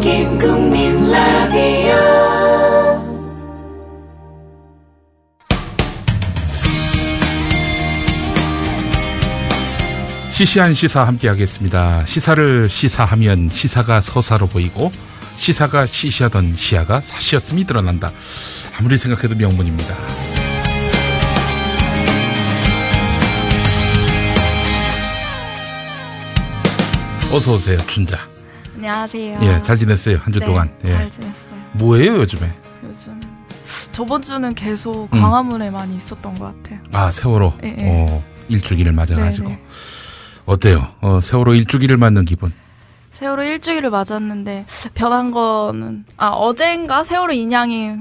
국민 라디오 시시한 시사 함께하겠습니다. 시사를 시사하면 시사가 서사로 보이고 시사가 시시하던 시야가 사시였음이 드러난다. 아무리 생각해도 명문입니다. 어서 오세요, 춘자. 안녕하세요. 예, 잘 지냈어요, 한 주 동안. 예. 잘 지냈어요. 뭐예요, 요즘에? 요즘 저번 주는 계속 광화문에 많이 있었던 것 같아요. 아, 세월호. 네. 일주기를 맞아가지고. 네네. 어때요? 세월호 일주기를 맞는 기분? 세월호 일주기를 맞았는데 변한 거는 어제인가 세월호 인양이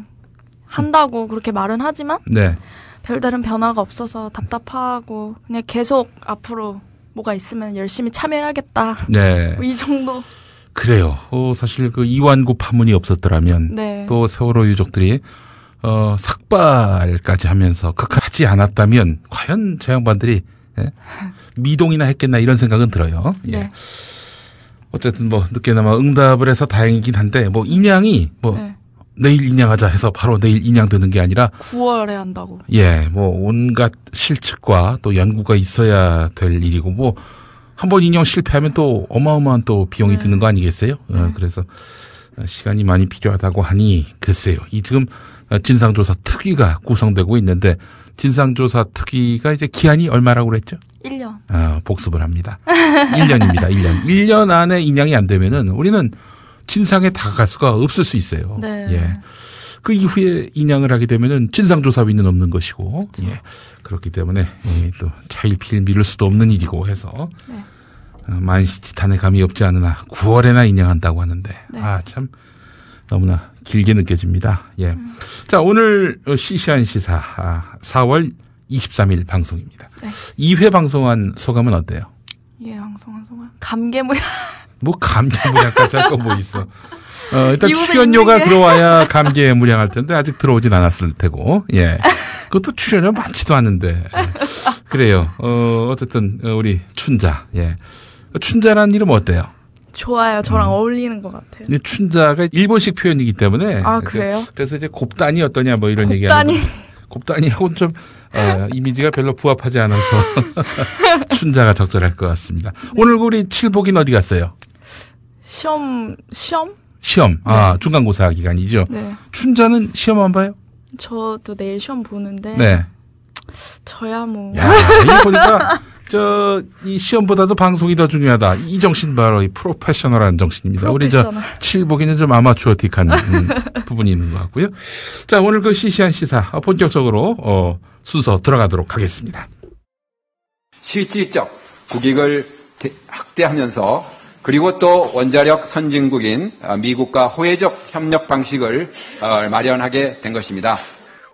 한다고 그렇게 말은 하지만 네. 별다른 변화가 없어서 답답하고 그냥 계속 앞으로 뭐가 있으면 열심히 참여해야겠다. 네. 이 정도. 그래요. 사실 그 이완구 파문이 없었더라면 네. 또 세월호 유족들이 삭발까지 하면서 극하지 않았다면 과연 저 양반들이 미동이나 했겠나 이런 생각은 들어요. 예. 네. 어쨌든 뭐 늦게나마 응답을 해서 다행이긴 한데 뭐 인양이 네. 내일 인양하자 해서 바로 내일 인양되는 게 아니라 9월에 한다고. 예, 뭐 온갖 실측과 또 연구가 있어야 될 일이고 뭐 한번 인양 실패하면 또 어마어마한 또 비용이 네. 드는 거 아니겠어요? 네. 그래서 시간이 많이 필요하다고 하니 글쎄요. 이 지금 진상조사 특위가 구성되고 있는데 진상조사 특위가 이제 기한이 얼마라고 그랬죠? 1년. 복습을 합니다. 1년입니다. 1년. 1년 안에 인양이 안 되면은 우리는 진상에 다가갈 수가 없을 수 있어요. 네. 예. 그 이후에 인양을 하게 되면은 진상조사위는 없는 것이고, 그렇죠. 예. 그렇기 때문에 또 차일피일 미룰 수도 없는 일이고 해서 네. 만시지탄의 감이 없지 않으나 9월에나 인양한다고 하는데 네. 참 너무나 길게 느껴집니다. 예. 자, 오늘 시시한 시사 4월 23일 방송입니다. 네. 2회 방송한 소감은 어때요? 예, 방송한 소감. 감개무량. 뭐 감개무량까지 할 거 뭐 있어. 일단 이유도 출연료가 있는 게. 들어와야 감개무량할 텐데 아직 들어오진 않았을 테고. 예. 그것도 출연료 많지도 않은데. 예. 그래요. 어쨌든 우리 춘자. 예. 춘자라는 이름 어때요? 좋아요. 저랑 어울리는 것 같아요. 근데 춘자가 일본식 표현이기 때문에. 아, 그래요? 그래서 이제 곱단이 어떠냐 뭐 이런 곱단이. 얘기하는. 곱단이하고는 좀 이미지가 별로 부합하지 않아서 춘자가 적절할 것 같습니다. 네. 오늘 우리 칠복인 어디 갔어요? 시험? 시험. 중간고사 기간이죠. 네. 춘자는 시험 안 봐요? 저도 내일 시험 보는데. 네. 저야 뭐. 야, 이거 보니까 이 시험보다도 방송이 더 중요하다. 이 정신 바로 이 프로페셔널한 정신입니다. 우리 칠복이는 좀 아마추어틱한 부분이 있는 것 같고요. 자, 오늘 그 시시한 시사 본격적으로 순서 들어가도록 하겠습니다. 실질적 국익을 확대하면서 그리고 또 원자력 선진국인 미국과 호혜적 협력 방식을 마련하게 된 것입니다.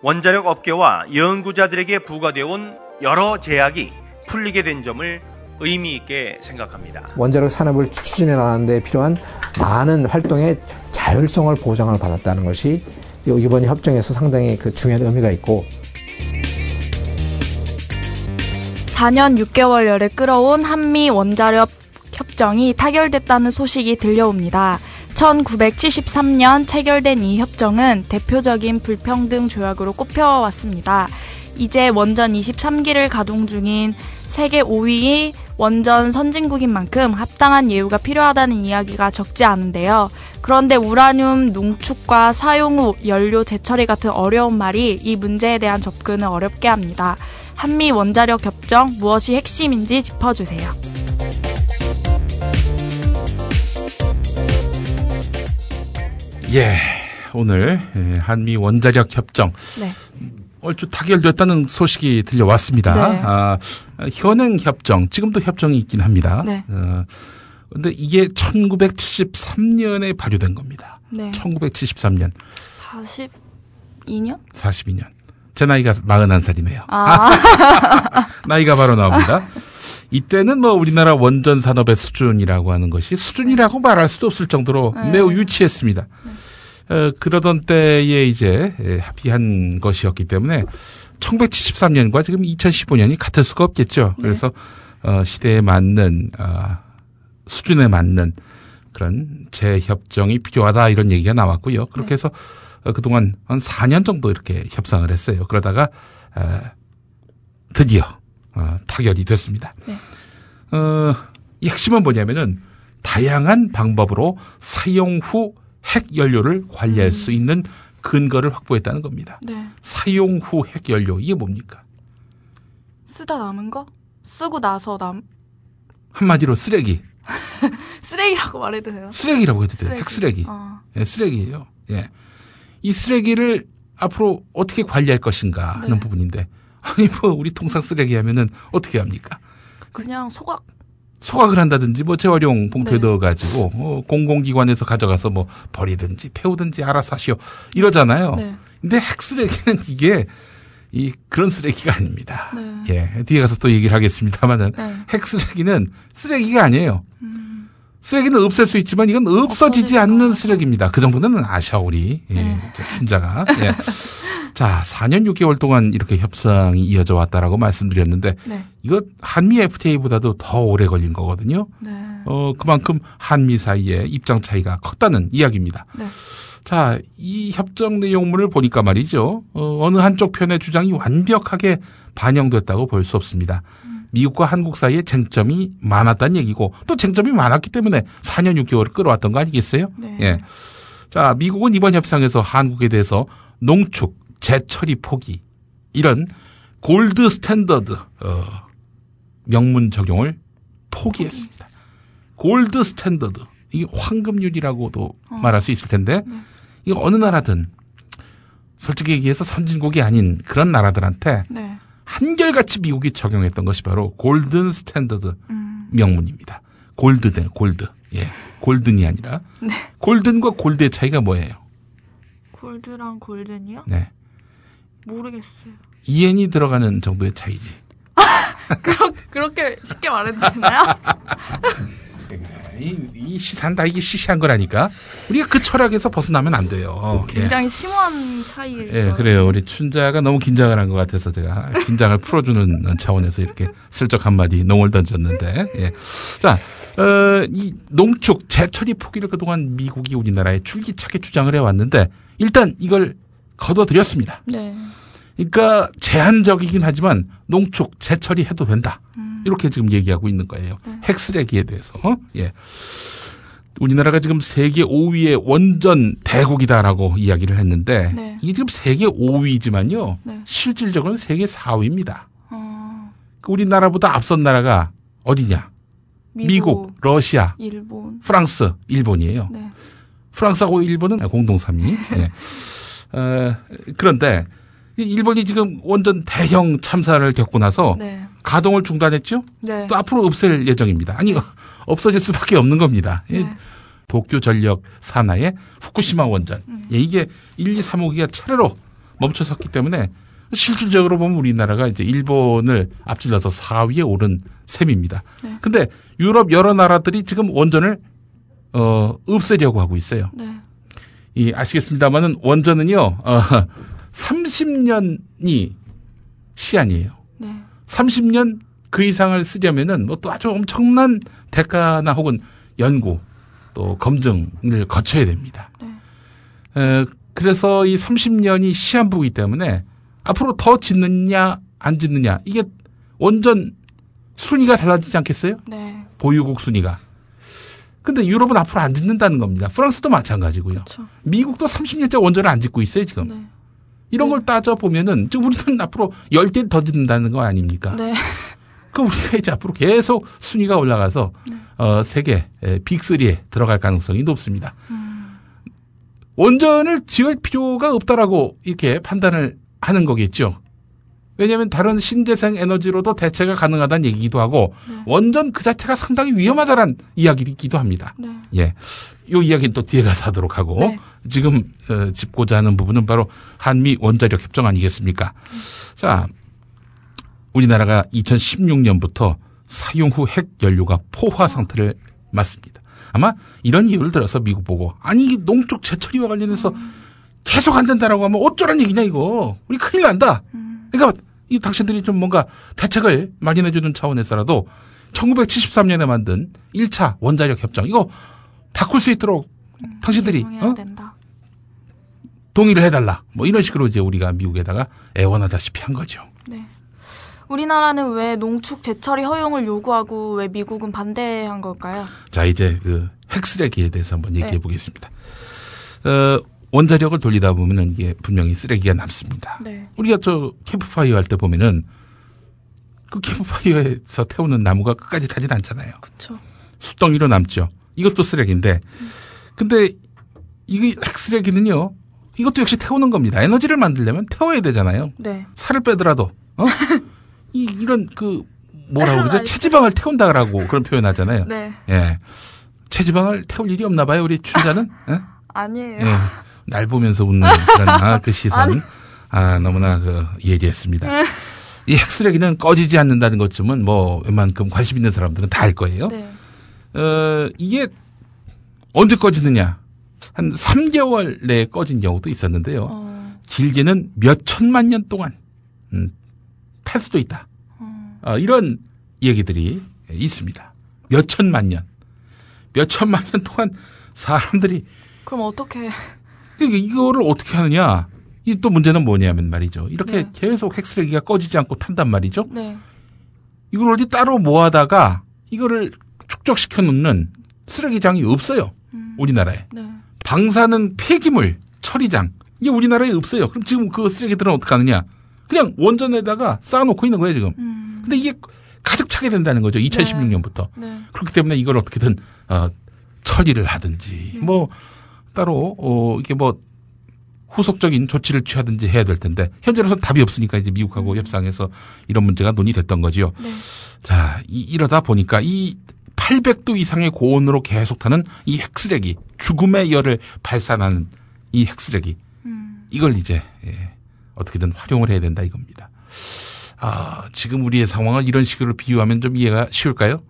원자력 업계와 연구자들에게 부과되어 온 여러 제약이 풀리게 된 점을 의미 있게 생각합니다. 원자력 산업을 추진해 나가는 데 필요한 많은 활동의 자율성을 보장을 받았다는 것이 이번 협정에서 상당히 중요한 의미가 있고 4년 6개월여를 끌어온 한미 원자력 협정이 타결됐다는 소식이 들려옵니다. 1973년 체결된 이 협정은 대표적인 불평등 조약으로 꼽혀왔습니다. 이제 원전 23기를 가동 중인 세계 5위의 원전 선진국인 만큼 합당한 예우가 필요하다는 이야기가 적지 않은데요. 그런데 우라늄 농축과 사용 후 연료 재처리 같은 어려운 말이 이 문제에 대한 접근을 어렵게 합니다. 한미 원자력 협정 무엇이 핵심인지 짚어주세요. 예, 오늘 한미 원자력 협정 네. 얼추 타결됐다는 소식이 들려왔습니다. 네. 현행 협정, 지금도 협정이 있긴 합니다. 네. 근데 이게 1973년에 발효된 겁니다. 네. 1973년. 42년? 42년. 제 나이가 41살이네요. 아. 나이가 바로 나옵니다. 이때는 뭐 우리나라 원전 산업의 수준이라고 하는 것이 수준이라고 말할 수도 없을 정도로 네. 매우 유치했습니다. 그러던 때에 이제 합의한 것이었기 때문에 1973년과 지금 2015년이 같을 수가 없겠죠. 그래서 시대에 맞는 수준에 맞는 그런 재협정이 필요하다 이런 얘기가 나왔고요. 그렇게 해서 그동안 한 4년 정도 이렇게 협상을 했어요. 그러다가 드디어 타결이 됐습니다. 네. 이 핵심은 뭐냐면은 다양한 방법으로 사용 후 핵 연료를 관리할 수 있는 근거를 확보했다는 겁니다. 네. 사용 후 핵 연료 이게 뭡니까? 쓰다 남은 거? 쓰고 나서 한마디로 쓰레기. 쓰레기라고 말해도 돼요? 쓰레기라고 해도 돼요. 쓰레기. 핵 쓰레기. 예, 쓰레기예요. 예. 이 쓰레기를 앞으로 어떻게 관리할 것인가 하는 부분인데 아니 우리 통상 쓰레기 하면은 어떻게 합니까? 그냥 소각을 한다든지 재활용 봉투에 넣어가지고 공공기관에서 가져가서 버리든지 태우든지 알아서 하시오 이러잖아요. 네. 근데 핵 쓰레기는 이게 그런 쓰레기가 아닙니다. 네. 예, 뒤에 가서 또 얘기를 하겠습니다만은 핵 쓰레기는 쓰레기가 아니에요. 쓰레기는 없앨 수 있지만 이건 없어지지 않는 쓰레기입니다. 그 정도는 아셔 우리 춘자가. 예. 자, 4년 6개월 동안 이렇게 협상이 이어져 왔다라고 말씀드렸는데 이거 한미 FTA보다도 더 오래 걸린 거거든요. 네. 그만큼 한미 사이에 입장 차이가 컸다는 이야기입니다. 네. 자, 이 협정 내용물을 보니까 말이죠. 어느 한쪽 편의 주장이 완벽하게 반영됐다고 볼 수 없습니다. 미국과 한국 사이에 쟁점이 많았다는 얘기고 또 쟁점이 많았기 때문에 4년 6개월을 끌어왔던 거 아니겠어요? 네. 예. 자, 미국은 이번 협상에서 한국에 대해서 농축, 재처리 포기 이런 골드 스탠더드 명문 적용을 포기했습니다. 골드 스탠더드 이게 황금률이라고도 말할 수 있을 텐데 이거 어느 나라든 솔직히 얘기해서 선진국이 아닌 그런 나라들한테 한결같이 미국이 적용했던 것이 바로 골든 스탠더드 명문입니다. 골드. 예. 골든이 아니라. 골든과 골드의 차이가 뭐예요? 골드랑 골든이요? 네. 모르겠어요. EN이 들어가는 정도의 차이지. 그렇게 쉽게 말해도 되나요? 이 시사한다 이게 시시한 거라니까. 우리가 그 철학에서 벗어나면 안 돼요. 굉장히 심오한 차이죠. 예, 그래요. 우리 춘자가 너무 긴장을 한 것 같아서 제가 긴장을 풀어주는 차원에서 이렇게 슬쩍 한마디 농을 던졌는데. 예. 자, 이 농축 재처리 포기를 그동안 미국이 우리나라에 줄기차게 주장을 해왔는데 일단 이걸 거둬들였습니다. 네. 그러니까 제한적이긴 하지만 농축 재처리 해도 된다. 이렇게 지금 얘기하고 있는 거예요. 핵 쓰레기에 대해서. 예. 우리나라가 지금 세계 5위의 원전 대국이다라고 이야기를 했는데 이게 지금 세계 5위지만요. 실질적으로는 세계 4위입니다. 우리나라보다 앞선 나라가 어디냐? 미국, 러시아, 일본, 프랑스, 일본이에요. 네. 프랑스하고 일본은 공동 3위. 예. 그런데 일본이 지금 원전 대형 참사를 겪고 나서 가동을 중단했죠? 네. 또 앞으로 없앨 예정입니다. 아니, 없어질 수밖에 없는 겁니다. 도쿄 전력 산하의 후쿠시마 원전. 예, 이게 1, 2, 3호기가 차례로 멈춰섰기 때문에 실질적으로 보면 우리나라가 이제 일본을 앞질러서 4위에 오른 셈입니다. 근데 유럽 여러 나라들이 지금 원전을 없애려고 하고 있어요. 아시겠습니다만은 원전은요, 30년이 시한이에요. 30년 그 이상을 쓰려면은 또 아주 엄청난 대가나 혹은 연구 또 검증을 거쳐야 됩니다. 그래서 이 30년이 시한부이기 때문에 앞으로 더 짓느냐 안 짓느냐 이게 원전 순위가 달라지지 않겠어요? 보유국 순위가. 근데 유럽은 앞으로 안 짓는다는 겁니다. 프랑스도 마찬가지고요. 그쵸. 미국도 30년째 원전을 안 짓고 있어요, 지금. 이런 걸 따져보면은 지금 우리는 앞으로 10대 더 짓는다는 거 아닙니까? 그럼 우리가 이제 앞으로 계속 순위가 올라가서 세계 빅3에 들어갈 가능성이 높습니다. 원전을 지을 필요가 없다라고 이렇게 판단을 하는 거겠죠. 왜냐하면 다른 신재생 에너지로도 대체가 가능하다는 얘기기도 하고 원전 그 자체가 상당히 위험하다는 이야기이기도 합니다. 예, 이 이야기는 또 뒤에 가서 하도록 하고 지금 짚고자 하는 부분은 바로 한미 원자력 협정 아니겠습니까? 자, 우리나라가 2016년부터 사용 후 핵 연료가 포화 상태를 맞습니다. 아마 이런 이유를 들어서 미국 보고 아니 농축 재처리와 관련해서 계속 안 된다라고 하면 어쩌란 얘기냐 이거. 우리 큰일 난다. 그러니까 이 당신들이 좀 뭔가 대책을 마련해 주는 차원에서라도 1973년에 만든 1차 원자력 협정 이거 바꿀 수 있도록 당신들이 된다. 동의를 해달라. 뭐 이런 식으로 이제 우리가 미국에다가 애원하다시피 한 거죠. 네. 우리나라는 왜 농축 재처리 허용을 요구하고 왜 미국은 반대한 걸까요? 자, 이제 그 핵쓰레기에 대해서 한번 얘기해 보겠습니다. 원자력을 돌리다 보면은 이게 분명히 쓰레기가 남습니다. 네. 우리가 저 캠프파이어 할 때 보면은 그 캠프파이어에서 태우는 나무가 끝까지 타진 않잖아요. 그렇죠. 숯덩이로 남죠. 이것도 쓰레기인데, 근데 이게 핵쓰레기는요, 이것도 역시 태우는 겁니다. 에너지를 만들려면 태워야 되잖아요. 네. 살을 빼더라도, 이런 뭐라고 그러죠? 체지방을 태운다라고 그런 표현 하잖아요. 네. 예. 체지방을 태울 일이 없나 봐요, 우리 춘자는? 예? 아니에요. 예. 날 보면서 웃는 그런, 그 시선. 너무나 예리했습니다. 이 핵쓰레기는 꺼지지 않는다는 것쯤은 뭐, 웬만큼 관심 있는 사람들은 다 알 거예요. 네. 이게 언제 꺼지느냐? 한 3개월 내에 꺼진 경우도 있었는데요. 길게는 몇 천만 년 동안, 탈 수도 있다. 이런 얘기들이 있습니다. 몇 천만 년 동안 사람들이. 그럼 어떻게. 이거를 어떻게 하느냐? 이 또 문제는 뭐냐면 말이죠. 이렇게 계속 핵쓰레기가 꺼지지 않고 탄단 말이죠. 네. 이걸 어디 따로 모아다가 이거를 축적시켜 놓는 쓰레기장이 없어요. 우리나라에. 네. 방사능 폐기물 처리장. 이게 우리나라에 없어요. 그럼 지금 그 쓰레기들은 어떻게 하느냐? 그냥 원전에다가 쌓아놓고 있는 거예요, 지금. 근데 이게 가득 차게 된다는 거죠. 2016년부터. 네. 그렇기 때문에 이걸 어떻게든, 처리를 하든지, 뭐, 따로, 이게 뭐, 후속적인 조치를 취하든지 해야 될 텐데, 현재로서는 답이 없으니까 이제 미국하고 협상해서 이런 문제가 논의됐던 거지요. 네. 자, 이러다 보니까 이 800도 이상의 고온으로 계속 타는 이 핵쓰레기, 죽음의 열을 발산하는 이 핵쓰레기, 이걸 이제, 어떻게든 활용을 해야 된다 이겁니다. 지금 우리의 상황을 이런 식으로 비유하면 좀 이해가 쉬울까요?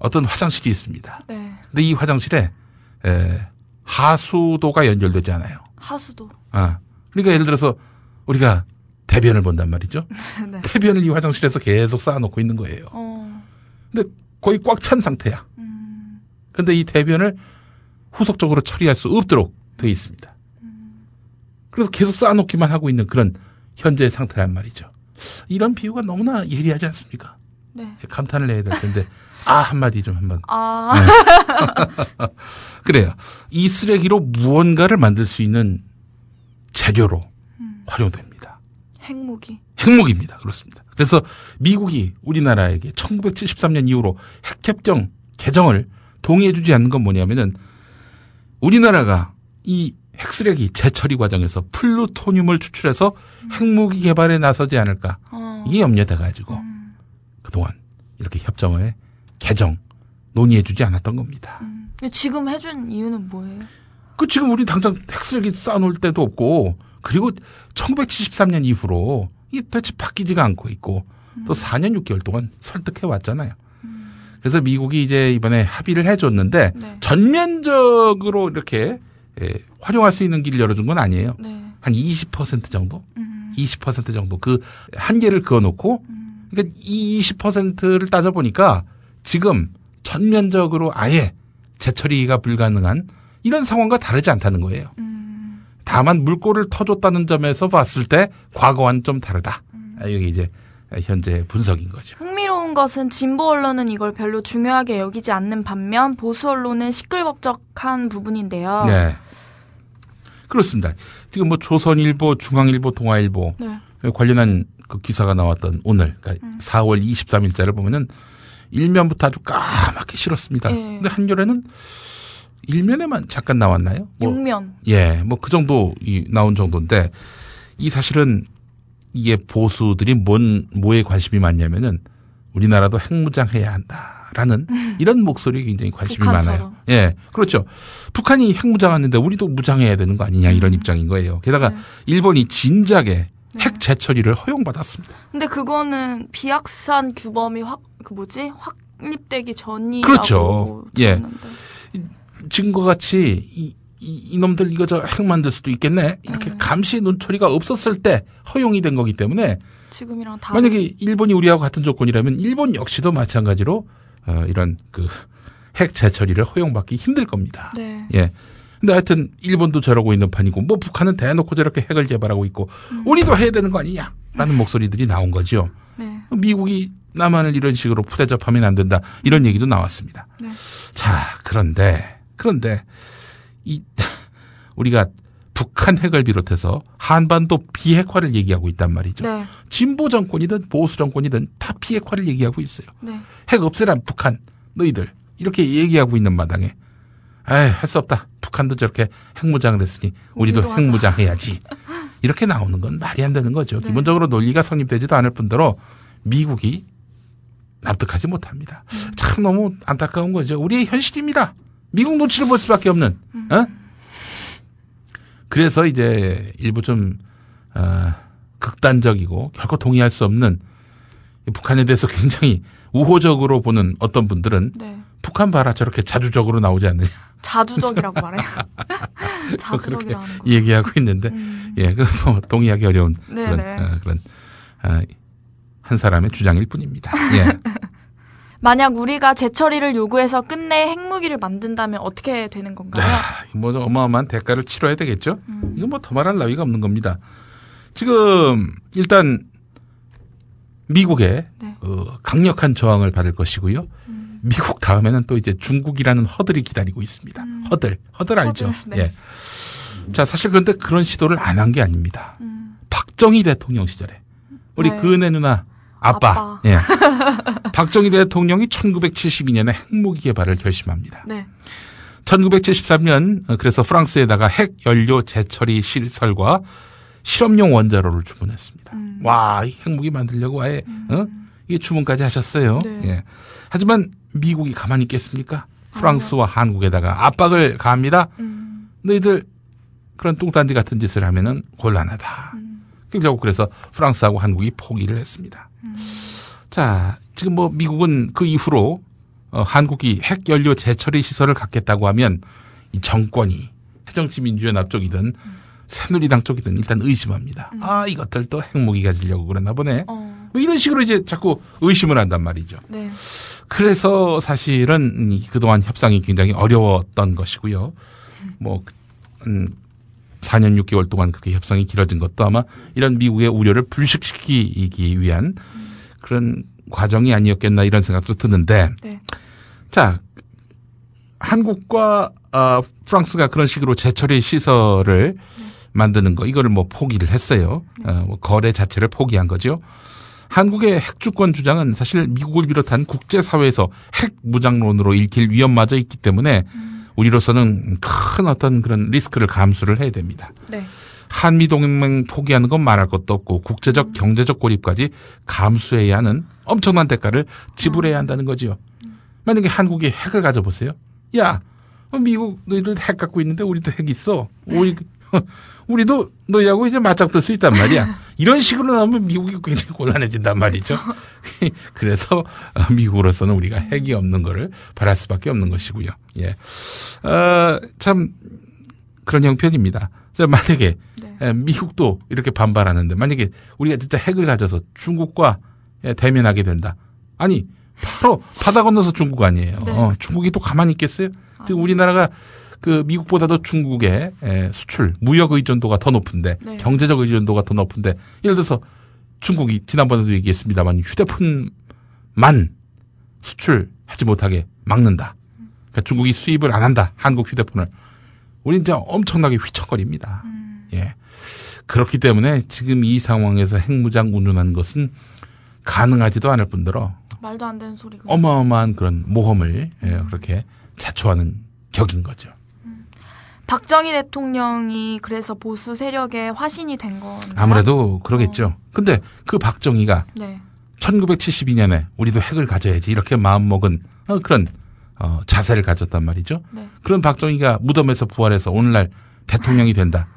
어떤 화장실이 있습니다. 네. 근데 이 화장실에, 하수도가 연결되지 않아요. 하수도. 그러니까 예를 들어서 우리가 대변을 본단 말이죠. 네. 대변을 이 화장실에서 계속 쌓아놓고 있는 거예요. 근데 거의 꽉 찬 상태야. 그런데 이 대변을 후속적으로 처리할 수 없도록 되어 있습니다. 그래서 계속 쌓아놓기만 하고 있는 그런 현재의 상태란 말이죠. 이런 비유가 너무나 예리하지 않습니까? 네. 감탄을 해야 될 텐데 한마디 좀 한번. 네. 그래요. 이 쓰레기로 무언가를 만들 수 있는 재료로 활용됩니다. 핵무기입니다. 그렇습니다. 그래서 미국이 우리나라에게 1973년 이후로 핵협정 개정을 동의해주지 않는 건 뭐냐면은 우리나라가 이 핵쓰레기 재처리 과정에서 플루토늄을 추출해서 핵무기 개발에 나서지 않을까. 이게 염려돼가지고 그동안 이렇게 협정을 개정 논의해주지 않았던 겁니다. 지금 해준 이유는 뭐예요? 지금 우리 당장 핵쓰레기 쌓아놓을 데도 없고, 그리고 1973년 이후로 이게 대체 바뀌지가 않고 있고, 또 4년 6개월 동안 설득해 왔잖아요. 그래서 미국이 이제 이번에 합의를 해줬는데, 네. 전면적으로 이렇게 활용할 수 있는 길을 열어준 건 아니에요. 네. 한 20% 정도? 20% 정도 그 한계를 그어놓고, 그러니까 이 20%를 따져보니까 지금 전면적으로 아예 재처리가 불가능한 이런 상황과 다르지 않다는 거예요. 다만 물꼬를 터줬다는 점에서 봤을 때 과거와는 좀 다르다. 이게 이제 현재 분석인 거죠. 흥미로운 것은 진보 언론은 이걸 별로 중요하게 여기지 않는 반면 보수 언론은 시끌벅적한 부분인데요. 네. 그렇습니다. 지금 뭐 조선일보, 중앙일보, 동아일보 네. 관련한 그 기사가 나왔던 오늘, 그러니까 4월 23일자를 보면은 일면부터 아주 까맣게 실었습니다. 네. 근데 한겨레는 일면에만 잠깐 나왔나요? 6면. 예, 뭐 그 정도 나온 정도인데 이 사실은 이게 보수들이 뭐에 관심이 많냐면은 우리나라도 핵무장해야 한다라는 이런 목소리에 굉장히 관심이 북한처럼. 많아요. 예, 그렇죠. 북한이 핵무장하는데 우리도 무장해야 되는 거 아니냐 이런 입장인 거예요. 게다가 일본이 진작에 핵 재처리를 허용받았습니다. 근데 그거는 비확산 규범이 확립되기 전이라고 그렇죠. 들었는데. 지금과 같이 이놈들 이거 저 핵 만들 수도 있겠네 이렇게 감시 눈초리가 없었을 때 허용이 된 거기 때문에 지금이랑 만약에 일본이 우리하고 같은 조건이라면 일본 역시도 마찬가지로 이런 그 핵 재처리를 허용받기 힘들 겁니다. 네. 예. 근데 하여튼 일본도 저러고 있는 판이고 뭐 북한은 대놓고 저렇게 핵을 개발하고 있고 우리도 해야 되는 거 아니냐라는 목소리들이 나온 거죠. 네. 미국이 남한을 이런 식으로 푸대접하면 안 된다 이런 얘기도 나왔습니다. 네. 자, 그런데 우리가 북한 핵을 비롯해서 한반도 비핵화를 얘기하고 있단 말이죠. 네. 진보 정권이든 보수 정권이든 다 비핵화를 얘기하고 있어요. 네. 핵 없애란 북한 너희들 이렇게 얘기하고 있는 마당에 할 수 없다. 북한도 저렇게 핵무장을 했으니 우리도 핵무장 해야지. 이렇게 나오는 건 말이 안 되는 거죠. 네. 기본적으로 논리가 성립되지도 않을 뿐더러 미국이 납득하지 못합니다. 참 너무 안타까운 거죠. 우리의 현실입니다. 미국 눈치를 볼 수밖에 없는. 그래서 이제 일부 좀 극단적이고 결코 동의할 수 없는 북한에 대해서 굉장히 우호적으로 보는 어떤 분들은 네. 북한 봐라 저렇게 자주적으로 나오지 않느냐. 자주적이라고 말해요. 그렇게 자주적이라는 거. 얘기하고 있는데 예, 그 뭐 동의하기 어려운 네네. 그런 한 사람의 주장일 뿐입니다. 예. 만약 우리가 재처리를 요구해서 끝내 핵무기를 만든다면 어떻게 되는 건가요? 뭐 어마어마한 대가를 치러야 되겠죠. 이건 뭐 더 말할 나위가 없는 겁니다. 지금 일단 미국의 네. 강력한 저항을 받을 것이고요. 미국 다음에는 또 이제 중국이라는 허들이 기다리고 있습니다. 허들 알죠? 네. 예. 자, 사실 그런데 그런 시도를 안 한 게 아닙니다. 박정희 대통령 시절에 우리 네. 그은혜 누나 아빠. 예. 박정희 대통령이 1972년에 핵무기 개발을 결심합니다. 네. 1973년 그래서 프랑스에다가 핵 연료 재처리 시설과 실험용 원자로를 주문했습니다. 와, 이 핵무기 만들려고 아예 이게 주문까지 하셨어요. 네. 예. 하지만 미국이 가만히 있겠습니까? 프랑스와 한국에다가 압박을 가합니다. 너희들 그런 뚱딴지 같은 짓을 하면은 곤란하다. 결국 그래서 프랑스하고 한국이 포기를 했습니다. 자, 지금 뭐 미국은 그 이후로 한국이 핵 연료 재처리 시설을 갖겠다고 하면 이 정권이 새정치민주연합 쪽이든 새누리당 쪽이든 일단 의심합니다. 아, 이것들 또 핵무기 가지려고 그러나 보네. 뭐 이런 식으로 이제 자꾸 의심을 한단 말이죠. 네. 그래서 사실은 그동안 협상이 굉장히 어려웠던 것이고요. 뭐 4년 6개월 동안 그렇게 협상이 길어진 것도 아마 이런 미국의 우려를 불식시키기 위한 그런 과정이 아니었겠나 이런 생각도 드는데, 네. 자, 한국과 프랑스가 그런 식으로 재처리 시설을 만드는 거 이거를 뭐 포기를 했어요. 뭐 거래 자체를 포기한 거죠. 한국의 핵주권 주장은 사실 미국을 비롯한 국제사회에서 핵 무장론으로 읽힐 위험마저 있기 때문에 우리로서는 큰 어떤 그런 리스크를 감수를 해야 됩니다. 네. 한미동맹 포기하는 건 말할 것도 없고 국제적 경제적 고립까지 감수해야 하는 엄청난 대가를 지불해야 한다는 거지요. 만약에 한국이 핵을 가져보세요. 야, 미국 너희들 핵 갖고 있는데 우리도 핵 있어. 우리도 너희하고 이제 맞짱 뜰 수 있단 말이야. 이런 식으로 나오면 미국이 굉장히 곤란해진단 말이죠. 그래서 미국으로서는 우리가 핵이 없는 거를 바랄 수밖에 없는 것이고요. 예, 참 그런 형편입니다. 만약에 네. 미국도 이렇게 반발하는데 만약에 우리가 진짜 핵을 가져서 중국과 대면하게 된다. 아니 바로 바다 건너서 중국 아니에요. 네. 중국이 또 가만히 있겠어요? 지금 우리나라가 그 미국보다도 중국의 수출, 무역 의존도가 더 높은데 네. 경제적 의존도가 더 높은데 예를 들어서 중국이 지난번에도 얘기했습니다만 휴대폰만 수출하지 못하게 막는다. 그러니까 중국이 수입을 안 한다. 한국 휴대폰을. 우리 이제 엄청나게 휘청거립니다. 예. 그렇기 때문에 지금 이 상황에서 핵무장 운운하는 것은 가능하지도 않을 뿐더러 말도 안 되는 소리고. 어마어마한 그런 모험을 그렇게 자초하는 격인 거죠. 박정희 대통령이 그래서 보수 세력의 화신이 된 건가요? 아무래도 그러겠죠. 근데 그 박정희가 네. 1972년에 우리도 핵을 가져야지 이렇게 마음먹은 그런 자세를 가졌단 말이죠. 네. 그런 박정희가 무덤에서 부활해서 오늘날 대통령이 된다.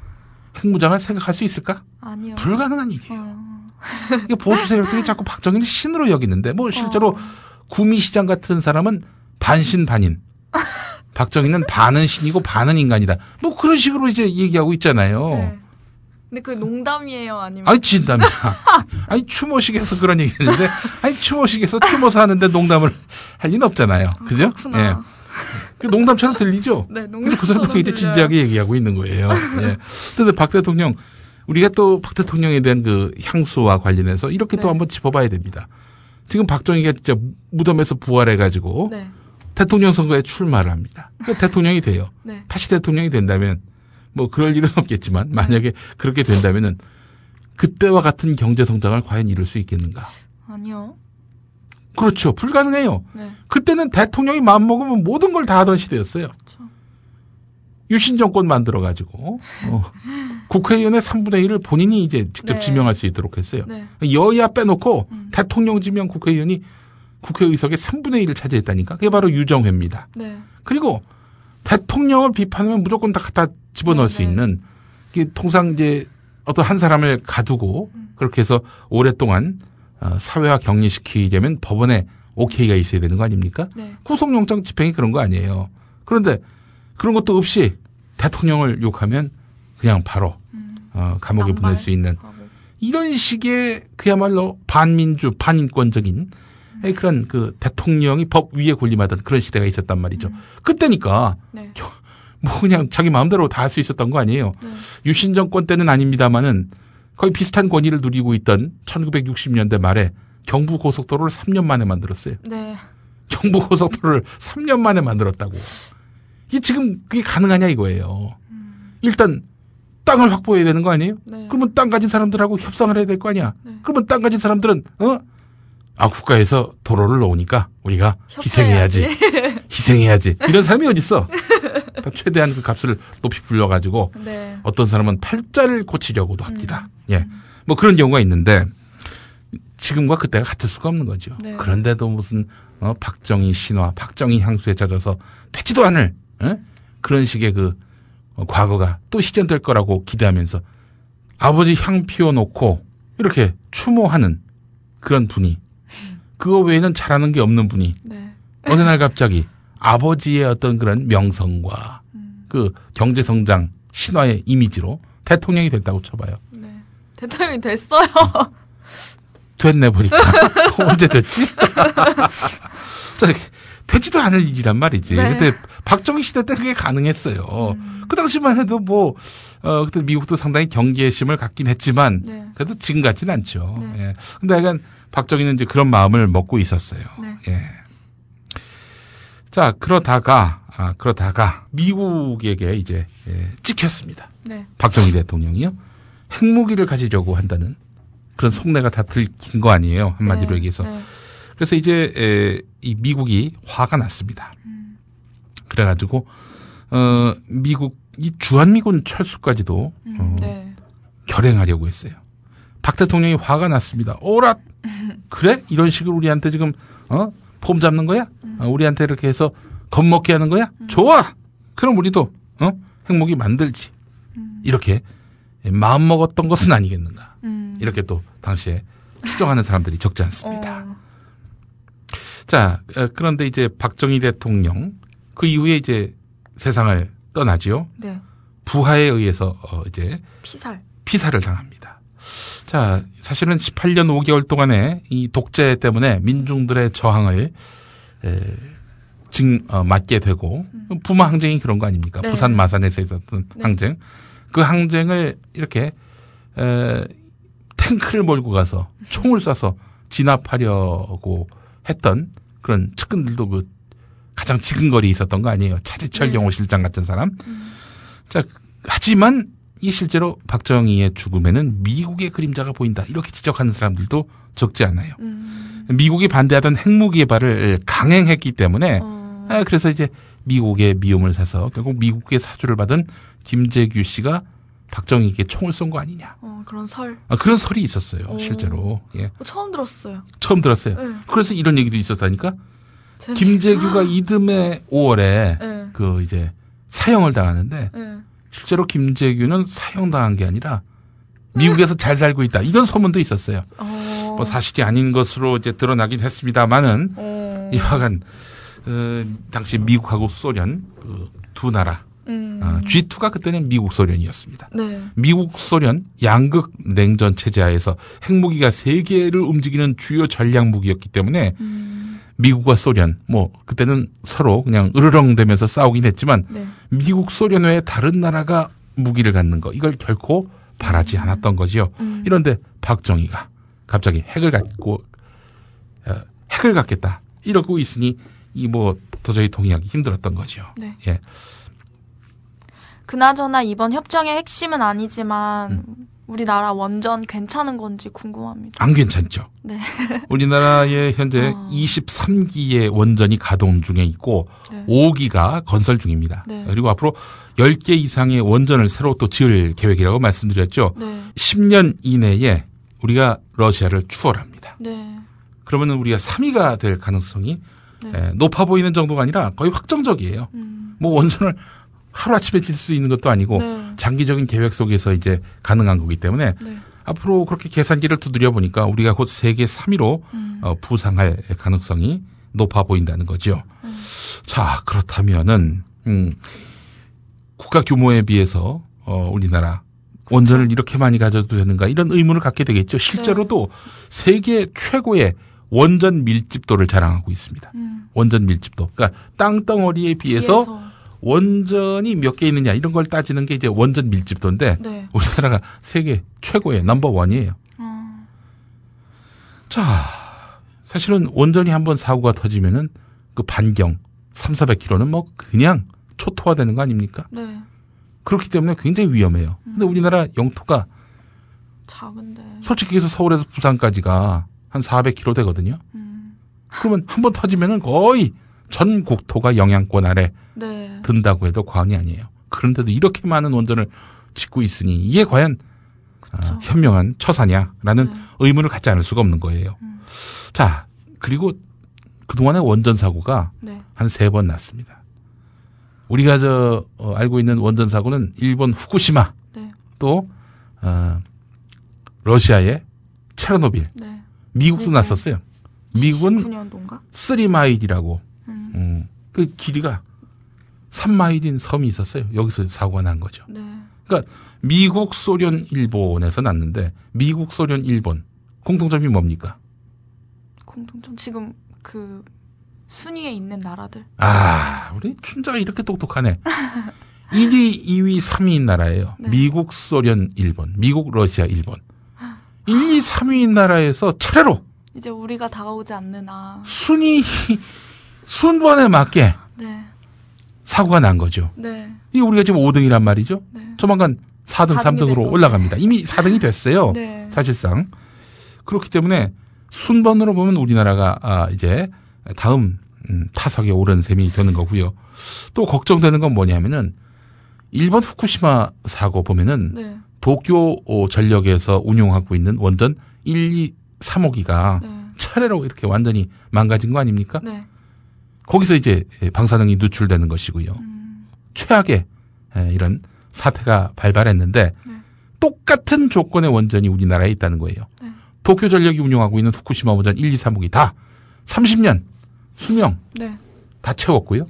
핵무장을 생각할 수 있을까? 아니요. 불가능한 일이에요. 이게 보수 세력들이 자꾸 박정희를 신으로 여기는데 뭐 실제로 구미시장 같은 사람은 반신반인. 박정희는 반은 신이고 반은 인간이다. 뭐 그런 식으로 이제 얘기하고 있잖아요. 네. 근데 그 농담이에요, 아니면? 아니 진담이야. 아니 추모식에서 그런 얘기했는데, 아니 추모식에서 추모사 하는데 농담을 할 리는 없잖아요. 그죠? 그렇구나. 예. 농담처럼 들리죠? 네, 그래서 그 사람부터 이제 진지하게 얘기하고 있는 거예요. 예. 근데 박 대통령, 우리가 또 박 대통령에 대한 그 향수와 관련해서 이렇게 또 한번 짚어봐야 됩니다. 지금 박정희가 진짜 무덤에서 부활해가지고 대통령 선거에 출마를 합니다. 그러니까 대통령이 돼요. 다시 대통령이 된다면 뭐 그럴 일은 없겠지만 만약에 그렇게 된다면은 그때와 같은 경제 성장을 과연 이룰 수 있겠는가? 아니요. 그렇죠. 불가능해요. 그때는 대통령이 마음먹으면 모든 걸 다 하던 시대였어요. 그렇죠. 유신 정권 만들어가지고 국회의원의 3분의 1을 본인이 이제 직접 지명할 수 있도록 했어요. 여야 빼놓고 대통령 지명 국회의원이 국회의석의 3분의 1을 차지했다니까. 그게 바로 유정회입니다. 그리고 대통령을 비판하면 무조건 다 갖다 집어넣을 수 있는, 통상 이제 어떤 한 사람을 가두고 그렇게 해서 오랫동안 사회화 격리시키려면 법원에 오케이가 있어야 되는 거 아닙니까? 구속영장 집행이 그런 거 아니에요. 그런데 그런 것도 없이 대통령을 욕하면 그냥 바로 감옥에 보낼 수 있는 이런 식의 그야말로 반민주, 반인권적인 그런 그 대통령이 법 위에 군림하던 그런 시대가 있었단 말이죠. 그때니까 뭐 그냥 자기 마음대로 다 할 수 있었던 거 아니에요. 유신 정권 때는 아닙니다만은 거의 비슷한 권위를 누리고 있던 1960년대 말에 경부고속도로를 3년 만에 만들었어요. 경부고속도로를 3년 만에 만들었다고. 이게 지금 그게 가능하냐 이거예요. 일단 땅을 확보해야 되는 거 아니에요? 그러면 땅 가진 사람들하고 협상을 해야 될 거 아니야. 그러면 땅 가진 사람들은 국가에서 도로를 놓으니까 우리가 희생해야지. 이런 사람이 어딨어? 최대한 그 값을 높이 불려가지고 어떤 사람은 팔자를 고치려고도 합니다. 예, 뭐 그런 경우가 있는데 지금과 그때가 같을 수가 없는 거죠. 그런데도 무슨 박정희 신화, 박정희 향수에 젖어서 되지도 않을 그런 식의 그 과거가 또 실현될 거라고 기대하면서 아버지 향 피워놓고 이렇게 추모하는 그런 분이, 그거 외에는 잘하는 게 없는 분이 어느 날 갑자기 아버지의 어떤 그런 명성과 그 경제성장 신화의 이미지로 대통령이 됐다고 쳐봐요. 대통령이 됐어요. 됐네 보니까. 언제 됐지? 되지도 않을 일이란 말이지. 근데 박정희 시대 때 그게 가능했어요. 그 당시만 해도 뭐 그때 미국도 상당히 경계심을 갖긴 했지만 그래도 지금 같지는 않죠. 예. 근데 약간 박정희는 이제 그런 마음을 먹고 있었어요. 예. 자, 그러다가 미국에게 이제 찍혔습니다. 박정희 대통령이요. 핵무기를 가지려고 한다는 그런 속내가 다 들킨 거 아니에요. 한마디로 얘기해서. 그래서 이제 이 미국이 화가 났습니다. 그래가지고 미국이 주한미군 철수까지도 결행하려고 했어요. 박 대통령이 화가 났습니다. 오라, 그래? 이런 식으로 우리한테 지금 폼 잡는 거야? 우리한테 이렇게 해서 겁먹게 하는 거야? 좋아! 그럼 우리도 핵무기 만들지. 이렇게 마음 먹었던 것은 아니겠는가. 이렇게 또 당시에 추정하는 사람들이 적지 않습니다. 자, 그런데 이제 박정희 대통령 그 이후에 이제 세상을 떠나지요. 부하에 의해서 이제 피살을 당합니다. 자, 사실은 18년 5개월 동안의 이 독재 때문에 민중들의 저항을 맞게 되고 부마 항쟁이 그런 거 아닙니까? 부산 마산에서 있었던 항쟁. 그 항쟁을 이렇게 탱크를 몰고 가서 총을 쏴서 진압하려고 했던 그런 측근들도 그 가장 지근거리 있었던 거 아니에요. 차지철 경호실장 같은 사람. 자, 하지만 이 실제로 박정희의 죽음에는 미국의 그림자가 보인다. 이렇게 지적하는 사람들도 적지 않아요. 미국이 반대하던 핵무기 개발을 강행했기 때문에 그래서 이제 미국의 미움을 사서 결국 미국의 사주를 받은 김재규 씨가 박정희에게 총을 쏜 거 아니냐. 그런 설. 그런 설이 있었어요. 실제로. 예. 처음 들었어요. 처음 들었어요. 그래서 이런 얘기도 있었다니까. 김재규가 이듬해 5월에 그 이제 사형을 당하는데 실제로 김재규는 사형당한 게 아니라 미국에서 잘 살고 있다. 이런 소문도 있었어요. 뭐 사실이 아닌 것으로 이제 드러나긴 했습니다만은 이와간 당시 미국하고 소련 그 두 나라 G2가 그때는 미국 소련이었습니다. 미국 소련 양극 냉전 체제 하에서 핵무기가 세계를 움직이는 주요 전략 무기였기 때문에 미국과 소련, 뭐 그때는 서로 그냥 으르렁대면서 싸우긴 했지만 네. 미국, 소련 외에 다른 나라가 무기를 갖는 거 이걸 결코 바라지 않았던 거지요. 이런데 박정희가 갑자기 핵을 갖겠다 이러고 있으니 이 뭐 도저히 동의하기 힘들었던 거죠. 네. 예. 그나저나 이번 협정의 핵심은 아니지만 우리나라 원전 괜찮은 건지 궁금합니다. 안 괜찮죠. 네. 우리나라에 현재 23기의 원전이 가동 중에 있고 네. 5기가 건설 중입니다. 네. 그리고 앞으로 10개 이상의 원전을 새로 또 지을 계획이라고 말씀드렸죠. 네. 10년 이내에 우리가 러시아를 추월합니다. 네. 그러면 우리가 3위가 될 가능성이 네. 높아 보이는 정도가 아니라 거의 확정적이에요. 뭐 원전을 하루아침에 질 수 있는 것도 아니고 네. 장기적인 계획 속에서 이제 가능한 거기 때문에 네. 앞으로 그렇게 계산기를 두드려 보니까 우리가 곧 세계 3위로 부상할 가능성이 높아 보인다는 거죠. 자, 그렇다면은 국가 규모에 비해서 우리나라 원전을 이렇게 많이 가져도 되는가 이런 의문을 갖게 되겠죠. 실제로도 세계 최고의 원전 밀집도를 자랑하고 있습니다. 원전 밀집도. 그러니까 땅덩어리에 비해서 원전이 몇 개 있느냐 이런 걸 따지는 게 이제 원전 밀집도인데 네. 우리나라가 세계 최고의 넘버원이에요. 자, 사실은 원전이 한번 사고가 터지면은 그 반경 300-400km는 뭐 그냥 초토화되는 거 아닙니까? 네. 그렇기 때문에 굉장히 위험해요. 근데 우리나라 영토가 작은데. 솔직히 해서 서울에서 부산까지가 한 400km 되거든요. 그러면 한번 터지면은 거의 전 국토가 영향권 아래 네. 든다고 해도 과언이 아니에요. 그런데도 이렇게 많은 원전을 짓고 있으니 이게 과연 현명한 처사냐라는 의문을 갖지 않을 수가 없는 거예요. 자, 그리고 그동안의 원전 사고가 네. 한 3번 났습니다. 우리가 알고 있는 원전 사고는 일본 후쿠시마 네. 또 러시아의 체르노빌 네. 미국도 났었어요. 미국은 9년도인가? 3마일이라고 그 길이가 3마일인 섬이 있었어요. 여기서 사고가 난 거죠. 네. 그러니까 미국, 소련, 일본에서 났는데 미국, 소련, 일본 공통점이 뭡니까? 공통점 지금 그 순위에 있는 나라들. 아, 우리 춘자가 이렇게 똑똑하네. 1위, 2위, 3위인 나라예요. 네. 미국, 소련, 일본. 미국, 러시아, 일본. 1, 2, 3위인 나라에서 차례로 이제 우리가 다가오지 않느나. 순번에 맞게 네. 사고가 난 거죠. 네. 이 우리가 지금 5등이란 말이죠. 네. 조만간 4등, 4등이 3등으로 올라갑니다. 이미 4등이 됐어요. 네. 사실상. 그렇기 때문에 순번으로 보면 우리나라가 이제 다음 타석에 오른 셈이 되는 거고요. 또 걱정되는 건 뭐냐면은 일본 후쿠시마 사고 보면은 네. 도쿄 전력에서 운용하고 있는 원전 1, 2, 3호기가 네. 차례로 이렇게 완전히 망가진 거 아닙니까? 네. 거기서 이제 방사능이 누출되는 것이고요. 최악의 이런 사태가 발발했는데 네. 똑같은 조건의 원전이 우리나라에 있다는 거예요. 네. 도쿄 전력이 운용하고 있는 후쿠시마 원전 1, 2, 3호기 다 30년 수명 네. 다 채웠고요.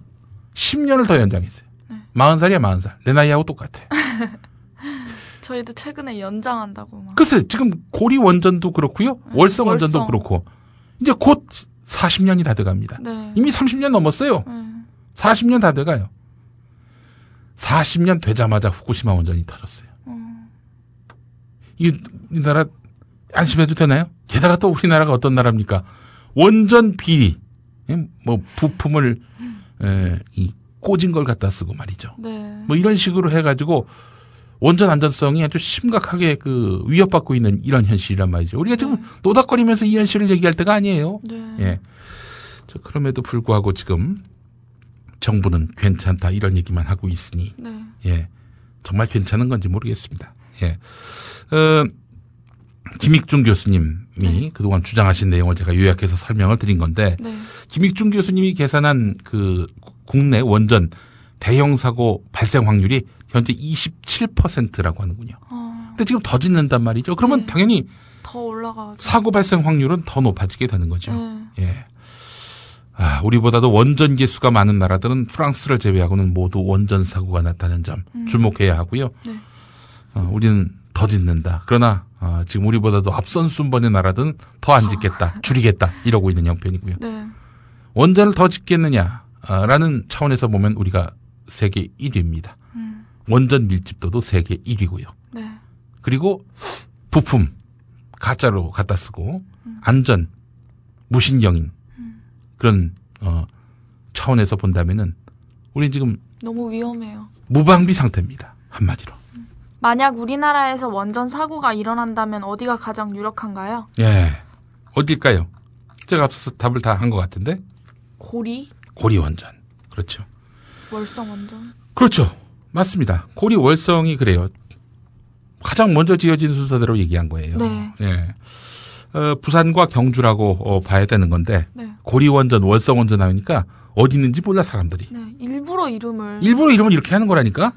10년을 더 연장했어요. 네. 40살이야 40살. 내 나이하고 똑같아. 저희도 최근에 연장한다고 막. 글쎄 지금 고리 원전도 그렇고요. 월성 원전도 그렇고 이제 곧 40년이 다 돼갑니다. 네. 이미 30년 넘었어요. 네. 40년 다 돼가요. 40년 되자마자 후쿠시마 원전이 터졌어요. 이 우리나라 안심해도 되나요? 게다가 또 우리나라가 어떤 나라입니까? 원전 비리, 뭐 부품을 이 꽂은 걸 갖다 쓰고 말이죠. 네. 뭐 이런 식으로 해가지고 원전 안전성이 아주 심각하게 그 위협받고 있는 이런 현실이란 말이죠. 우리가 지금 노닥거리면서 이 현실을 얘기할 때가 아니에요. 네. 예. 그럼에도 불구하고 지금 정부는 괜찮다 이런 얘기만 하고 있으니 네. 예. 정말 괜찮은 건지 모르겠습니다. 예. 김익중 교수님이 그동안 주장하신 내용을 제가 요약해서 설명을 드린 건데 네. 김익중 교수님이 계산한 그 국내 원전 대형 사고 발생 확률이 현재 27%라고 하는군요. 근데 지금 더 짓는단 말이죠. 그러면 네. 당연히 더 올라가죠. 사고 발생 확률은 더 높아지게 되는 거죠. 네. 예. 아, 우리보다도 원전 개수가 많은 나라들은 프랑스를 제외하고는 모두 원전 사고가 났다는 점 주목해야 하고요. 네. 우리는 더 짓는다. 그러나 지금 우리보다도 앞선 순번의 나라들은 더 안 짓겠다, 줄이겠다 이러고 있는 형편이고요. 네. 원전을 더 짓겠느냐라는 차원에서 보면 우리가 세계 1위입니다. 원전 밀집도도 세계 1위고요. 네. 그리고 부품 가짜로 갖다 쓰고 안전, 무신경인 그런 차원에서 본다면은 우리 지금 너무 위험해요. 무방비 상태입니다. 한마디로. 만약 우리나라에서 원전 사고가 일어난다면 어디가 가장 유력한가요? 예. 어딜까요? 제가 앞서서 답을 다 한 것 같은데. 고리? 고리 원전. 그렇죠. 월성 원전? 그렇죠. 맞습니다. 고리 월성이 그래요. 가장 먼저 지어진 순서대로 얘기한 거예요. 네. 예. 부산과 경주라고 봐야 되는 건데 네. 고리 원전, 월성 원전 하니까 어디 있는지 몰라 사람들이. 네. 일부러 이름을 이렇게 하는 거라니까.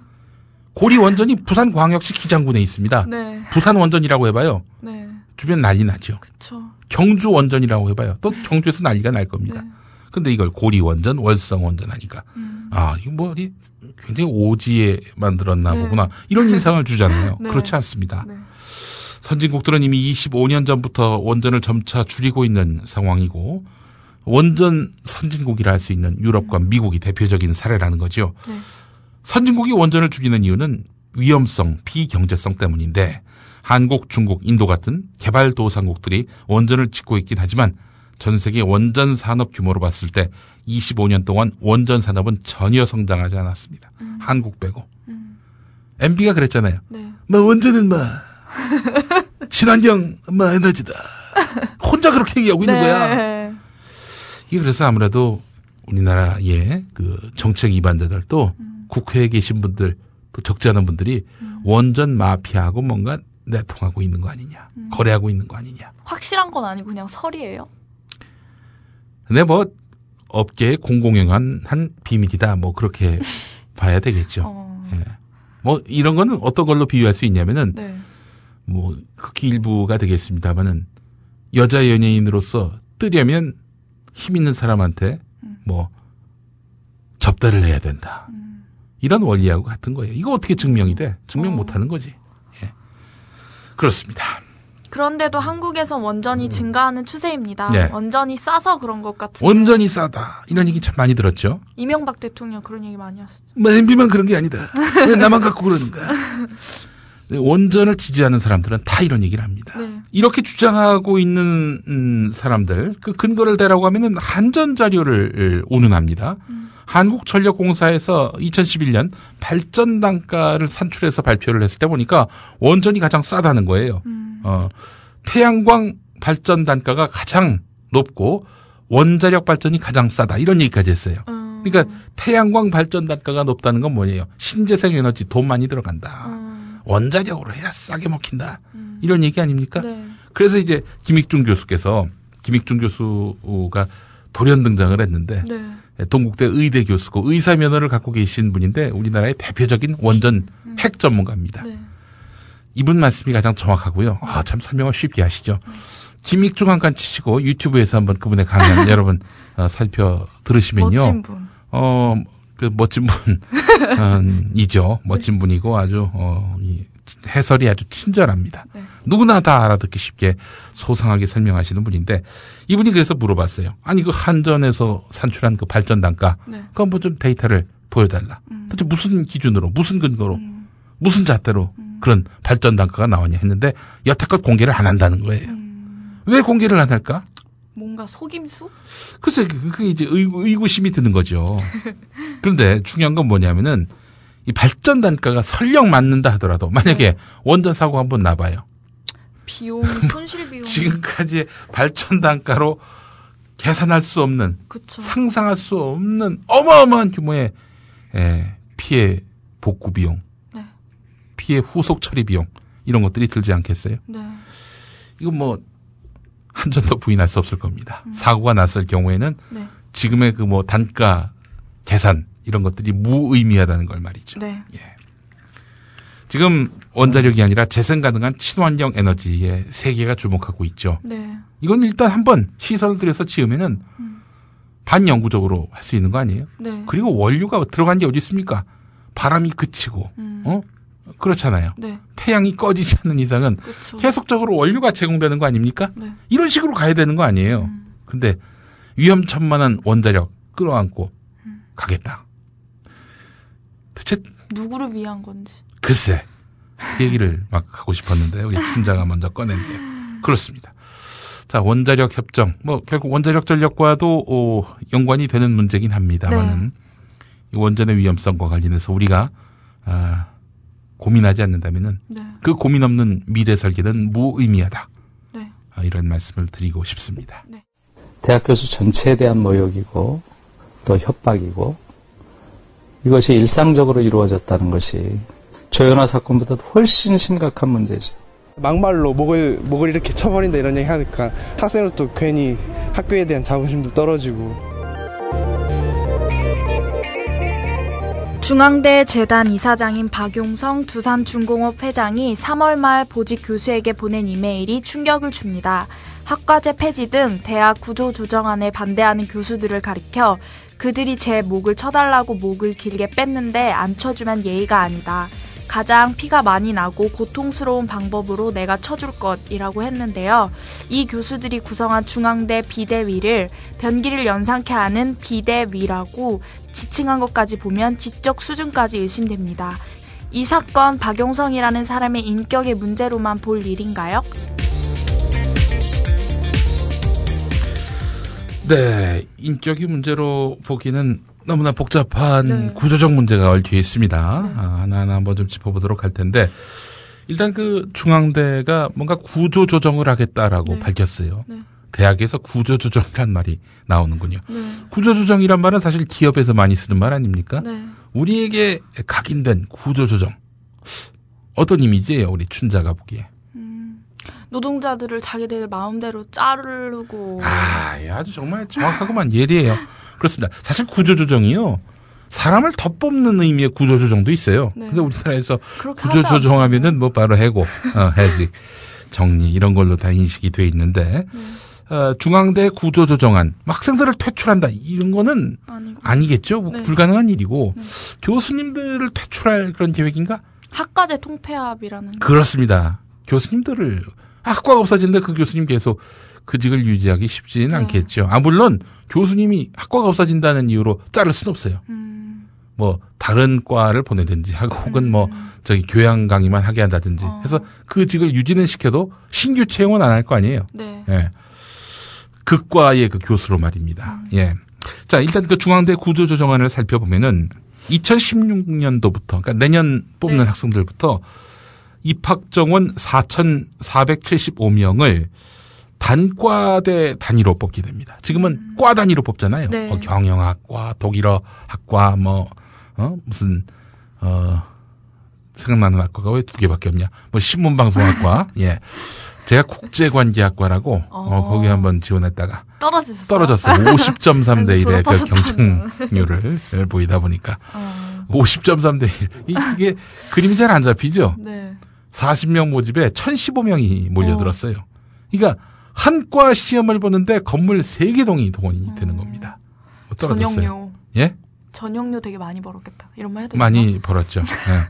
고리 원전이 부산광역시 기장군에 있습니다. 네. 부산 원전이라고 해봐요. 네. 주변 난리 나죠. 그쵸. 경주 원전이라고 해봐요. 또 경주에서 난리가 날 겁니다. 네. 근데 이걸 고리 원전, 월성 원전 하니까 이거 뭐 어디 굉장히 오지에 만들었나 네. 보구나. 이런 인상을 주잖아요. 네. 그렇지 않습니다. 네. 선진국들은 이미 25년 전부터 원전을 점차 줄이고 있는 상황이고 원전 선진국이라 할 수 있는 유럽과 미국이 대표적인 사례라는 거죠. 네. 선진국이 원전을 줄이는 이유는 위험성, 비경제성 때문인데 한국, 중국, 인도 같은 개발도상국들이 원전을 짓고 있긴 하지만 전 세계 원전 산업 규모로 봤을 때 25년 동안 원전 산업은 전혀 성장하지 않았습니다. 한국 빼고. MB가 그랬잖아요. 네. 원전은 친환경 에너지다. 혼자 그렇게 얘기하고 있는 거야. 이게 그래서 아무래도 우리나라의 그 정책 이반자들도 국회에 계신 분들 또 적지 않은 분들이 원전 마피아하고 뭔가 내통하고 있는 거 아니냐. 거래하고 있는 거 아니냐. 확실한 건 아니고 그냥 설이에요? 근데 뭐 업계에 공공연한 비밀이다. 뭐 그렇게 봐야 되겠죠. 예. 뭐 이런 거는 어떤 걸로 비유할 수 있냐면은 네. 뭐 극히 일부가 되겠습니다만은 여자 연예인으로서 뜨려면 힘 있는 사람한테 뭐 접대를 해야 된다. 이런 원리하고 같은 거예요. 이거 어떻게 증명이 돼? 증명 못 하는 거지. 예. 그렇습니다. 그런데도 한국에서 원전이 증가하는 추세입니다. 네. 원전이 싸서 그런 것 같은데. 원전이 싸다. 이런 얘기 참 많이 들었죠. 이명박 대통령 그런 얘기 많이 하셨죠. MB만 그런 게 아니다. 왜 나만 갖고 그러는가. 원전을 지지하는 사람들은 다 이런 얘기를 합니다. 네. 이렇게 주장하고 있는 사람들 그 근거를 대라고 하면은 한전 자료를 운운합니다. 한국전력공사에서 2011년 발전 단가를 산출해서 발표를 했을 때 보니까 원전이 가장 싸다는 거예요. 태양광 발전 단가가 가장 높고 원자력 발전이 가장 싸다 이런 얘기까지 했어요. 그러니까 태양광 발전 단가가 높다는 건 뭐예요? 신재생 에너지 돈 많이 들어간다. 원자력으로 해야 싸게 먹힌다. 이런 얘기 아닙니까? 네. 그래서 이제 김익중 교수가 돌연 등장을 했는데 네. 동국대 의대 교수고 의사 면허를 갖고 계신 분인데 우리나라의 대표적인 원전 핵 전문가입니다. 네. 이분 말씀이 가장 정확하고요. 참 설명을 쉽게 하시죠. 김익중 한 칸 치시고 유튜브에서 한번 그분의 강연 여러분 살펴 들으시면요. 멋진 분. 그 멋진 분이죠. 멋진 분이고 아주 이 해설이 아주 친절합니다. 네. 누구나 다 알아듣기 쉽게 소상하게 설명하시는 분인데 이분이 그래서 물어봤어요. 아니 그 한전에서 산출한 그 발전 단가 네. 그건 뭐 좀 데이터를 보여달라. 도대체 무슨 기준으로 무슨 근거로 무슨 잣대로 그런 발전 단가가 나왔냐 했는데 여태껏 공개를 안 한다는 거예요. 왜 공개를 안 할까? 뭔가 속임수? 글쎄, 그게 이제 의구심이 드는 거죠. 그런데 중요한 건 뭐냐면은 이 발전 단가가 설령 맞는다 하더라도 만약에 원전 사고 한번 나봐요. 비용, 손실 비용. 지금까지 발전 단가로 계산할 수 없는, 그쵸. 상상할 수 없는 어마어마한 규모의 피해 복구 비용, 네. 피해 후속 처리 비용 이런 것들이 들지 않겠어요? 네. 이건 뭐 한전도 부인할 수 없을 겁니다. 사고가 났을 경우에는 네. 지금의 그 뭐 단가 계산 이런 것들이 무의미하다는 걸 말이죠. 네. 예. 지금 원자력이 아니라 재생 가능한 친환경 에너지에 세계가 주목하고 있죠. 네. 이건 일단 한번 시설을 들여서 지으면은 반영구적으로 할 수 있는 거 아니에요? 네. 그리고 원료가 들어간 게 어디 있습니까? 바람이 그치고, 그렇잖아요. 네. 태양이 꺼지지 않는 이상은 그쵸. 계속적으로 원료가 제공되는 거 아닙니까? 네. 이런 식으로 가야 되는 거 아니에요. 근데 위험천만한 원자력 끌어안고 가겠다. 대체 누구를 위한 건지. 글쎄 그 얘기를 막 하고 싶었는데 우리 팀장가 먼저 꺼낸대요. 그렇습니다. 자, 원자력 협정 결국 원자력 전력과도 연관이 되는 문제긴 합니다만은 이 원전의 위험성과 관련해서 우리가 고민하지 않는다면은 그 고민 없는 미래 설계는 무의미하다. 이런 말씀을 드리고 싶습니다. 대학 교수 전체에 대한 모욕이고 또 협박이고 이것이 일상적으로 이루어졌다는 것이 조현아 사건보다도 훨씬 심각한 문제죠. 막말로 목을 이렇게 쳐버린다 이런 얘기 하니까 학생들도 괜히 학교에 대한 자부심도 떨어지고. 중앙대 재단 이사장인 박용성 두산중공업 회장이 3월 말 보직 교수에게 보낸 이메일이 충격을 줍니다. 학과제 폐지 등 대학 구조조정안에 반대하는 교수들을 가리켜 그들이 제 목을 쳐달라고 목을 길게 뺐는데 안 쳐주면 예의가 아니다. 가장 피가 많이 나고 고통스러운 방법으로 내가 쳐줄 것이라고 했는데요. 이 교수들이 구성한 중앙대 비대위를 변기를 연상케 하는 비대위라고 지칭한 것까지 보면 지적 수준까지 의심됩니다. 이 사건 박용성이라는 사람의 인격의 문제로만 볼 일인가요? 네, 인격의 문제로 보기는 너무나 복잡한 구조적 문제가 얽혀 있습니다. 하나하나 한번 좀 짚어보도록 할 텐데 일단 그 중앙대가 뭔가 구조조정을 하겠다라고 밝혔어요. 대학에서 구조조정이란 말이 나오는군요. 구조조정이란 말은 사실 기업에서 많이 쓰는 말 아닙니까? 우리에게 각인된 구조조정. 어떤 이미지예요, 우리 춘자가 보기에? 노동자들을 자기들 마음대로 자르고. 아주 정말 정확하고만 예리해요. 그렇습니다. 사실 구조조정이요. 사람을 더 뽑는 의미의 구조조정도 있어요. 근데 우리나라에서 구조조정하면은 뭐 바로 해고, 해직, 정리 이런 걸로 다 인식이 돼 있는데 중앙대 구조조정안 학생들을 퇴출한다 이런 거는 아니겠죠. 불가능한 일이고 교수님들을 퇴출할 그런 계획인가? 학과제 통폐합이라는. 그렇습니다. 교수님들을 학과가 없어지는데 그 교수님 계속 그 직을 유지하기 쉽지는 않겠죠. 물론 교수님이 학과가 없어진다는 이유로 자를 수는 없어요. 뭐 다른 과를 보내든지 하고 혹은 교양 강의만 하게 한다든지 해서 그 직을 유지는 시켜도 신규 채용은 안 할 거 아니에요. 예. 그 과의 그 교수로 말입니다. 예. 자, 일단 그 중앙대 구조조정안을 살펴보면은 2016년도부터 그러니까 내년 뽑는 학생들부터 입학 정원 4,475명을 단과대 단위로 뽑게 됩니다. 지금은 과 단위로 뽑잖아요. 경영학과, 독일어학과, 무슨 생각나는 학과가 왜 2개밖에 없냐? 신문방송학과. 예. 제가 국제관계학과라고 거기 한번 지원했다가 떨어졌어요. 50.3대 1의 그 경쟁률을 보이다 보니까 50.3대 1. 이게 그림이 잘 안 잡히죠? 40명 모집에 1,015명이 몰려들었어요. 그러니까 한 과 시험을 보는데 건물 3개 동이 동원이 되는 겁니다. 떨어졌어요. 전형료. 예? 전형료 되게 많이 벌었겠다. 이런 말 해도 많이 되나? 벌었죠. 예.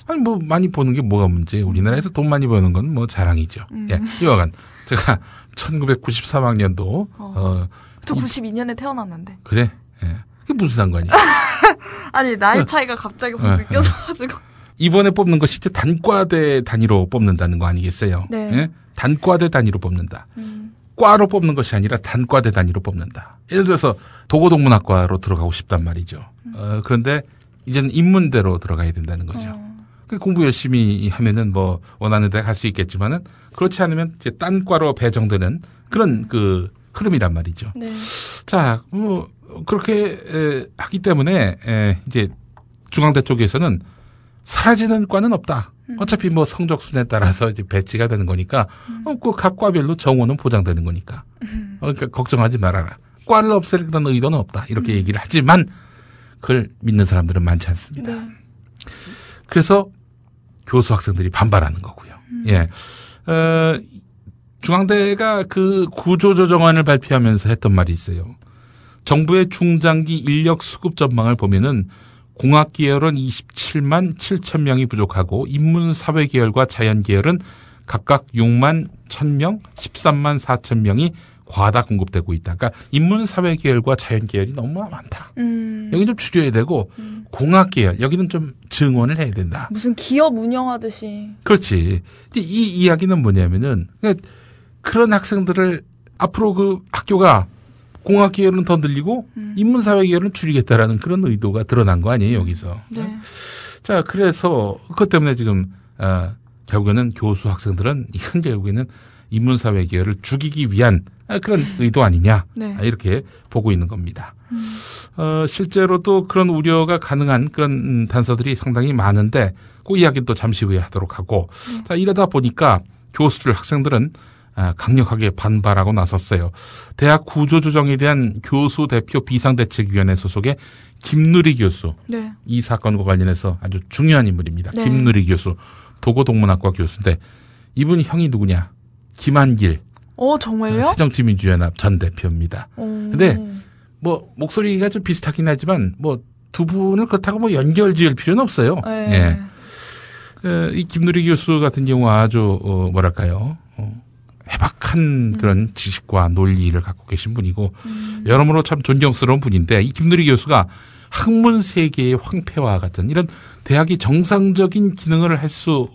아니 많이 버는 게 뭐가 문제예요. 우리나라에서 돈 많이 버는 건 자랑이죠. 예. 이와간 제가 1993학년도 저 92년에 태어났는데. 그래? 예. 그게 무슨 상관이야? 아니 나이 차이가 갑자기 느껴져가지고. 이번에 뽑는 것이 이제 단과대 단위로 뽑는다는 거 아니겠어요? 예? 단과대 단위로 뽑는다. 과로 뽑는 것이 아니라 단과대 단위로 뽑는다. 예를 들어서 도고동문학과로 들어가고 싶단 말이죠. 그런데 이제는 인문대로 들어가야 된다는 거죠. 공부 열심히 하면은 원하는 데 갈 수 있겠지만은 그렇지 않으면 이제 딴 과로 배정되는 그런 그 흐름이란 말이죠. 자, 그렇게 하기 때문에 이제 중앙대 쪽에서는 사라지는 과는 없다. 어차피 성적 순에 따라서 이제 배치가 되는 거니까 그 각 과별로 정원은 보장되는 거니까. 그러니까 걱정하지 말아라. 과를 없앨 그런 의도는 없다. 이렇게 얘기를 하지만 그걸 믿는 사람들은 많지 않습니다. 그래서 교수 학생들이 반발하는 거고요. 예. 중앙대가 그 구조조정안을 발표하면서 했던 말이 있어요. 정부의 중장기 인력 수급 전망을 보면은 공학계열은 27만 7천 명이 부족하고 인문사회계열과 자연계열은 각각 6만 1,000명, 13만 4천 명이 과다 공급되고 있다. 그러니까 인문사회 계열과 자연 계열이 너무 많다. 여기 좀 줄여야 되고 공학 계열 여기는 좀 증원을 해야 된다. 무슨 기업 운영하듯이. 그렇지. 근데 이 이야기는 뭐냐면은 그런 학생들을 앞으로 그 학교가 공학 계열은 더 늘리고 인문사회 계열은 줄이겠다라는 그런 의도가 드러난 거 아니에요 여기서. 네. 자 그래서 그것 때문에 지금 결국에는 교수 학생들은 이건 결국에는 인문사회 계열을 죽이기 위한 그런 의도 아니냐 네. 이렇게 보고 있는 겁니다. 실제로도 그런 우려가 가능한 그런 단서들이 상당히 많은데 그 이야기는 또 잠시 후에 하도록 하고 자 이러다 보니까 교수들 학생들은 강력하게 반발하고 나섰어요. 대학 구조조정에 대한 교수 대표 비상대책위원회 소속의 김누리 교수. 네. 이 사건과 관련해서 아주 중요한 인물입니다. 네. 김누리 교수. 도고동문학과 교수인데 이분이 형이 누구냐? 김한길. 정말요? 새정치민주연합 전 대표입니다. 근데 뭐 목소리가 좀 비슷하긴 하지만 뭐 두 분을 그렇다고 뭐 연결 지을 필요는 없어요. 네. 예. 이 김누리 교수 같은 경우 아주 뭐랄까요? 해박한 그런 지식과 논리를 갖고 계신 분이고 여러모로 참 존경스러운 분인데 이 김누리 교수가 학문 세계의 황폐와 같은 이런 대학이 정상적인 기능을 할 수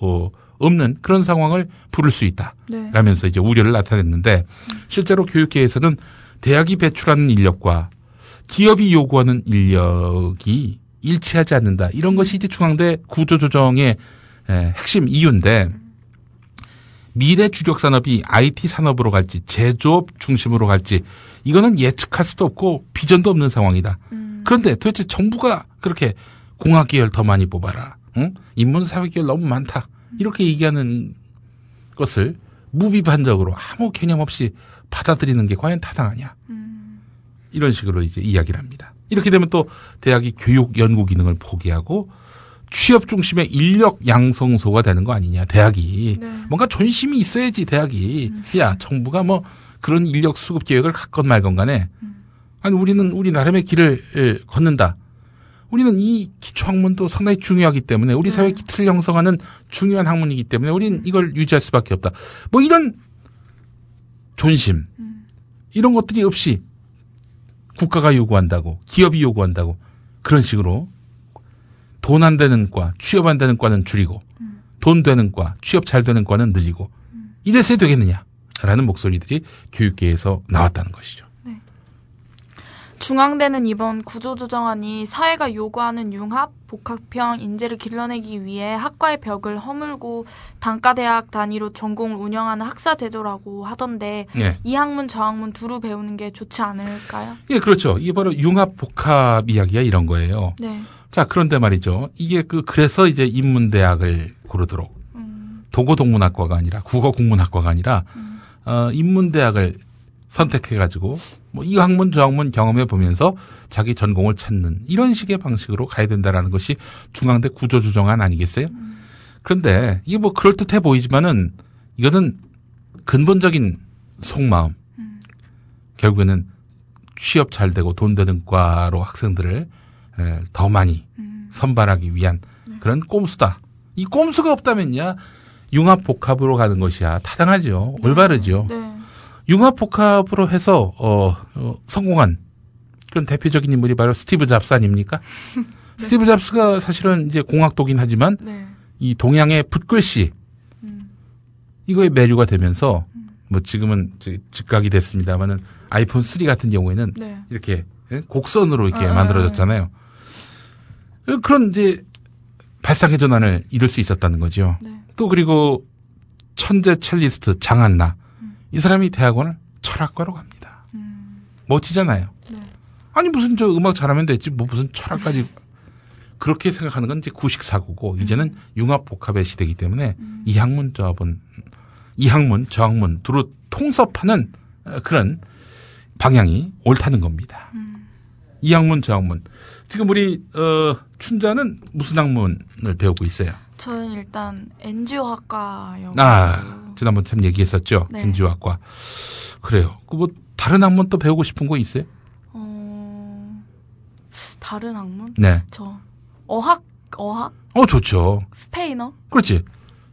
없는 그런 상황을 부를 수 있다. 네. 라면서 이제 우려를 나타냈는데 실제로 교육계에서는 대학이 배출하는 인력과 기업이 요구하는 인력이 일치하지 않는다. 이런 것이 이제 중앙대 구조조정의 핵심 이유인데 미래 주력 산업이 IT 산업으로 갈지 제조업 중심으로 갈지 이거는 예측할 수도 없고 비전도 없는 상황이다. 그런데 도대체 정부가 그렇게 공학 계열 더 많이 뽑아라. 응? 인문사회 계열 너무 많다. 이렇게 얘기하는 것을 무비판적으로 아무 개념 없이 받아들이는 게 과연 타당하냐. 이런 식으로 이제 이야기를 합니다. 이렇게 되면 또 대학이 교육 연구 기능을 포기하고 취업 중심의 인력 양성소가 되는 거 아니냐. 대학이. 네. 뭔가 존심이 있어야지 대학이. 야 정부가 뭐 그런 인력 수급 계획을 갖건 말건 간에 아니 우리는 우리 나름의 길을 걷는다. 우리는 이 기초학문도 상당히 중요하기 때문에 우리 사회 기틀을 형성하는 중요한 학문이기 때문에 우리는 이걸 유지할 수밖에 없다. 뭐 이런 존심 이런 것들이 없이 국가가 요구한다고 기업이 요구한다고 그런 식으로 돈 안 되는 과 취업 안 되는 과는 줄이고 돈 되는 과 취업 잘 되는 과는 늘리고 이래서 되겠느냐라는 목소리들이 교육계에서 나왔다는 것이죠. 중앙대는 이번 구조조정안이 사회가 요구하는 융합, 복합형 인재를 길러내기 위해 학과의 벽을 허물고 단과대학 단위로 전공을 운영하는 학사제도라고 하던데 네. 이 학문 저 학문 두루 배우는 게 좋지 않을까요? 예, 그렇죠. 이게 바로 융합 복합 이야기가 이런 거예요. 네. 자, 그런데 말이죠. 이게 그래서 이제 인문대학을 고르도록 도고동문학과가 아니라 국어국문학과가 아니라 인문대학을 선택해가지고 뭐 이 학문 저 학문 경험해 보면서 자기 전공을 찾는 이런 식의 방식으로 가야 된다라는 것이 중앙대 구조조정안 아니겠어요? 그런데 이게 뭐 그럴듯해 보이지만은 이거는 근본적인 속마음. 결국에는 취업 잘 되고 돈 되는 과로 학생들을 더 많이 선발하기 위한 그런 꼼수다. 이 꼼수가 없다면야 융합 복합으로 가는 것이야 타당하죠. 올바르죠. 네. 융합 복합으로 해서 성공한 그런 대표적인 인물이 바로 스티브 잡스 아닙니까? 네. 스티브 잡스가 사실은 이제 공학도긴 하지만 네. 이 동양의 붓글씨 이거에 매료가 되면서 뭐 지금은 즉각이 됐습니다만은 아이폰 3 같은 경우에는 네. 이렇게 곡선으로 이렇게 만들어졌잖아요. 그런 이제 발상의 전환을 이룰 수 있었다는 거죠. 네. 또 그리고 천재 첼리스트 장한나 이 사람이 대학원을 철학과로 갑니다. 멋지잖아요. 네. 아니 무슨 저 음악 잘하면 됐지 뭐 무슨 철학까지 그렇게 생각하는 건 이제 구식 사고고 이제는 융합 복합의 시대이기 때문에 이 학문 저 학문 두루 통섭하는 그런 방향이 옳다는 겁니다. 이 학문 저 학문 지금 우리 춘자는 무슨 학문을 배우고 있어요? 저는 일단 NGO학과여가지고 지난번 참 얘기했었죠. 네. NGO학과 그래요. 그 뭐 다른 학문 또 배우고 싶은 거 있어요? 다른 학문? 네. 저 어학? 좋죠. 스페인어? 그렇지.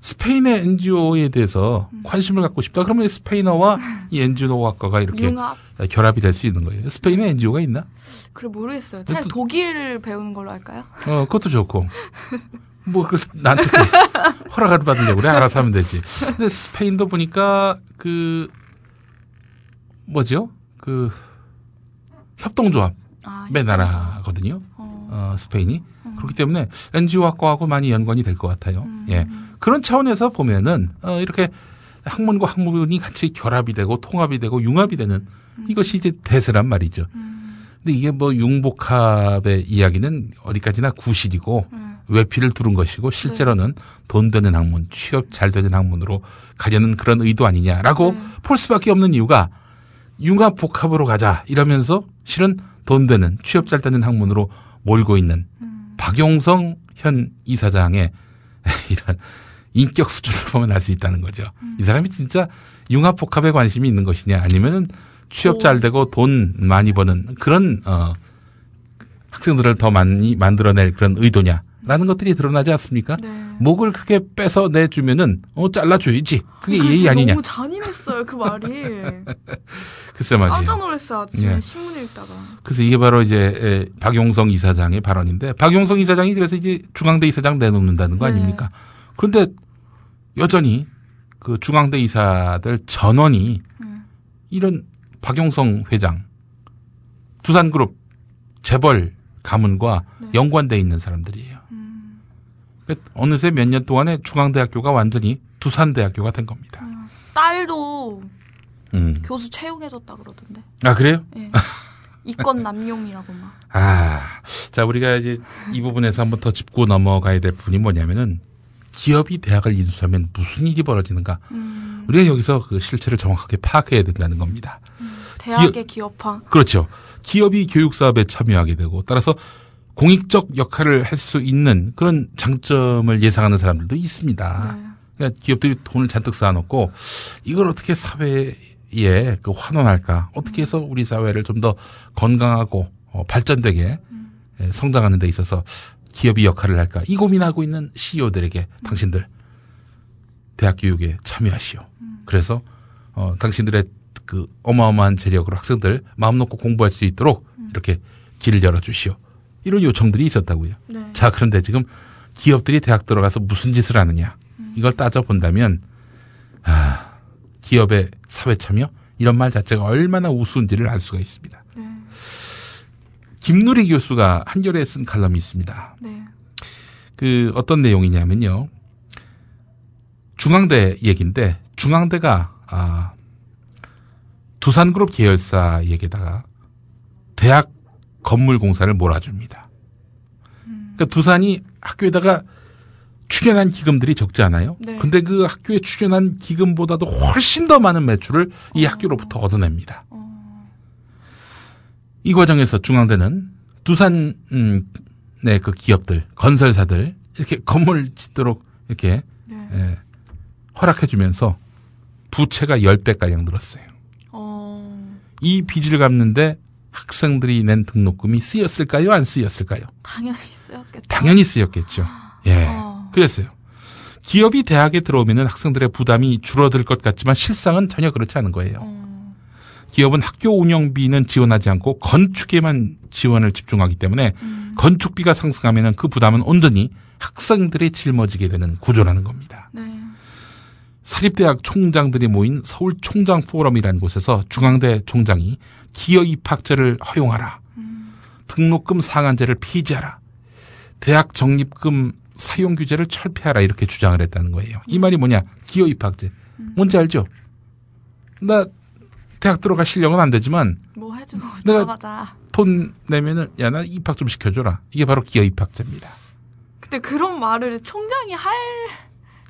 스페인의 NGO에 대해서 관심을 갖고 싶다. 그러면 스페인어와 이 NGO학과가 이렇게 융합. 결합이 될 수 있는 거예요. 스페인에 NGO가 있나? 그래 모르겠어요. 차라리 독일을 배우는 걸로 할까요? 그것도 좋고. 뭐, 나한테 허락을 받으려고 그래. 알아서 하면 되지. 근데 스페인도 보니까 뭐죠? 협동조합의 나라거든요. 스페인이. 그렇기 때문에 NGO학과하고 많이 연관이 될 것 같아요. 예. 그런 차원에서 보면은, 이렇게 학문과 학문이 같이 결합이 되고 통합이 되고 융합이 되는 이것이 이제 대세란 말이죠. 근데 이게 뭐 융복합의 이야기는 어디까지나 구실이고 외피를 두른 것이고 실제로는 돈 되는 학문, 취업 잘 되는 학문으로 가려는 그런 의도 아니냐라고 볼 수밖에 없는 이유가 융합 복합으로 가자 이러면서 실은 돈 되는 취업 잘 되는 학문으로 몰고 있는 박용성 현 이사장의 이런 인격 수준을 보면 알 수 있다는 거죠. 이 사람이 진짜 융합 복합에 관심이 있는 것이냐 아니면은 취업 잘 되고 돈 많이 버는 그런 학생들을 더 많이 만들어낼 그런 의도냐라는 것들이 드러나지 않습니까? 네. 목을 크게 빼서 내주면은 잘라줘야지. 그게 예의 아니냐. 너무 잔인했어요 그 말이. 글쎄 말이에요. 깜짝 놀랐어요 아침에 예. 신문 읽다가. 그래서 이게 바로 이제 박용성 이사장의 발언인데 박용성 이사장이 그래서 이제 중앙대 이사장 내놓는다는 거 아닙니까? 그런데 여전히 그 중앙대 이사들 전원이 이런 박용성 회장, 두산그룹 재벌 가문과 연관돼 있는 사람들이에요. 어느새 몇 년 동안에 중앙대학교가 완전히 두산대학교가 된 겁니다. 딸도 교수 채용해줬다 그러던데. 아 그래요? 네. 이권 남용이라고 막. 자 우리가 이제 이 부분에서 한번 더 짚고 넘어가야 될 부분이 뭐냐면은 기업이 대학을 인수하면 무슨 일이 벌어지는가? 우리가 여기서 그 실체를 정확하게 파악해야 된다는 겁니다. 대학의 기업화. 그렇죠. 기업이 교육 사업에 참여하게 되고 따라서 공익적 역할을 할 수 있는 그런 장점을 예상하는 사람들도 있습니다. 네. 그러니까 기업들이 돈을 잔뜩 쌓아놓고 이걸 어떻게 사회에 환원할까? 어떻게 해서 우리 사회를 좀 더 건강하고 발전되게 성장하는 데 있어서 기업이 역할을 할까? 이 고민하고 있는 CEO들에게 당신들 대학 교육에 참여하시오. 그래서 당신들의 그 어마어마한 재력으로 학생들 마음 놓고 공부할 수 있도록 이렇게 길을 열어주시오. 이런 요청들이 있었다고요. 네. 자, 그런데 지금 기업들이 대학 들어가서 무슨 짓을 하느냐. 이걸 따져본다면 기업의 사회 참여 이런 말 자체가 얼마나 우스운지를 알 수가 있습니다. 네. 김누리 교수가 한겨레에 쓴 칼럼이 있습니다. 네. 그 어떤 내용이냐면요. 중앙대 얘기인데 중앙대가 두산그룹 계열사에게다가 대학 건물 공사를 몰아줍니다. 그러니까 두산이 학교에다가 출연한 기금들이 적지 않아요? 네. 근데 그 학교에 출연한 기금보다도 훨씬 더 많은 매출을 이 학교로부터 얻어냅니다. 이 과정에서 중앙대는 두산 네, 그 기업들, 건설사들 이렇게 건물 짓도록 이렇게 허락해주면서 부채가 10배가량 늘었어요. 이 빚을 갚는데 학생들이 낸 등록금이 쓰였을까요? 안 쓰였을까요? 당연히 쓰였겠죠. 당연히 쓰였겠죠. 예. 그랬어요. 기업이 대학에 들어오면은 학생들의 부담이 줄어들 것 같지만 실상은 전혀 그렇지 않은 거예요. 기업은 학교 운영비는 지원하지 않고 건축에만 지원을 집중하기 때문에 건축비가 상승하면은 그 부담은 온전히 학생들이 짊어지게 되는 구조라는 겁니다. 네. 사립대학 총장들이 모인 서울 총장 포럼이라는 곳에서 중앙대 총장이 기여 입학제를 허용하라. 등록금 상한제를 폐지하라. 대학 적립금 사용 규제를 철폐하라 이렇게 주장을 했다는 거예요. 이 말이 뭐냐? 기여 입학제. 뭔지 알죠? 나 대학 들어갈 실력은 안 되지만 뭐 해주고 내가 들어가자. 돈 내면은 야 나 입학 좀 시켜줘라. 이게 바로 기여 입학제입니다. 근데 그런 말을 총장이 할.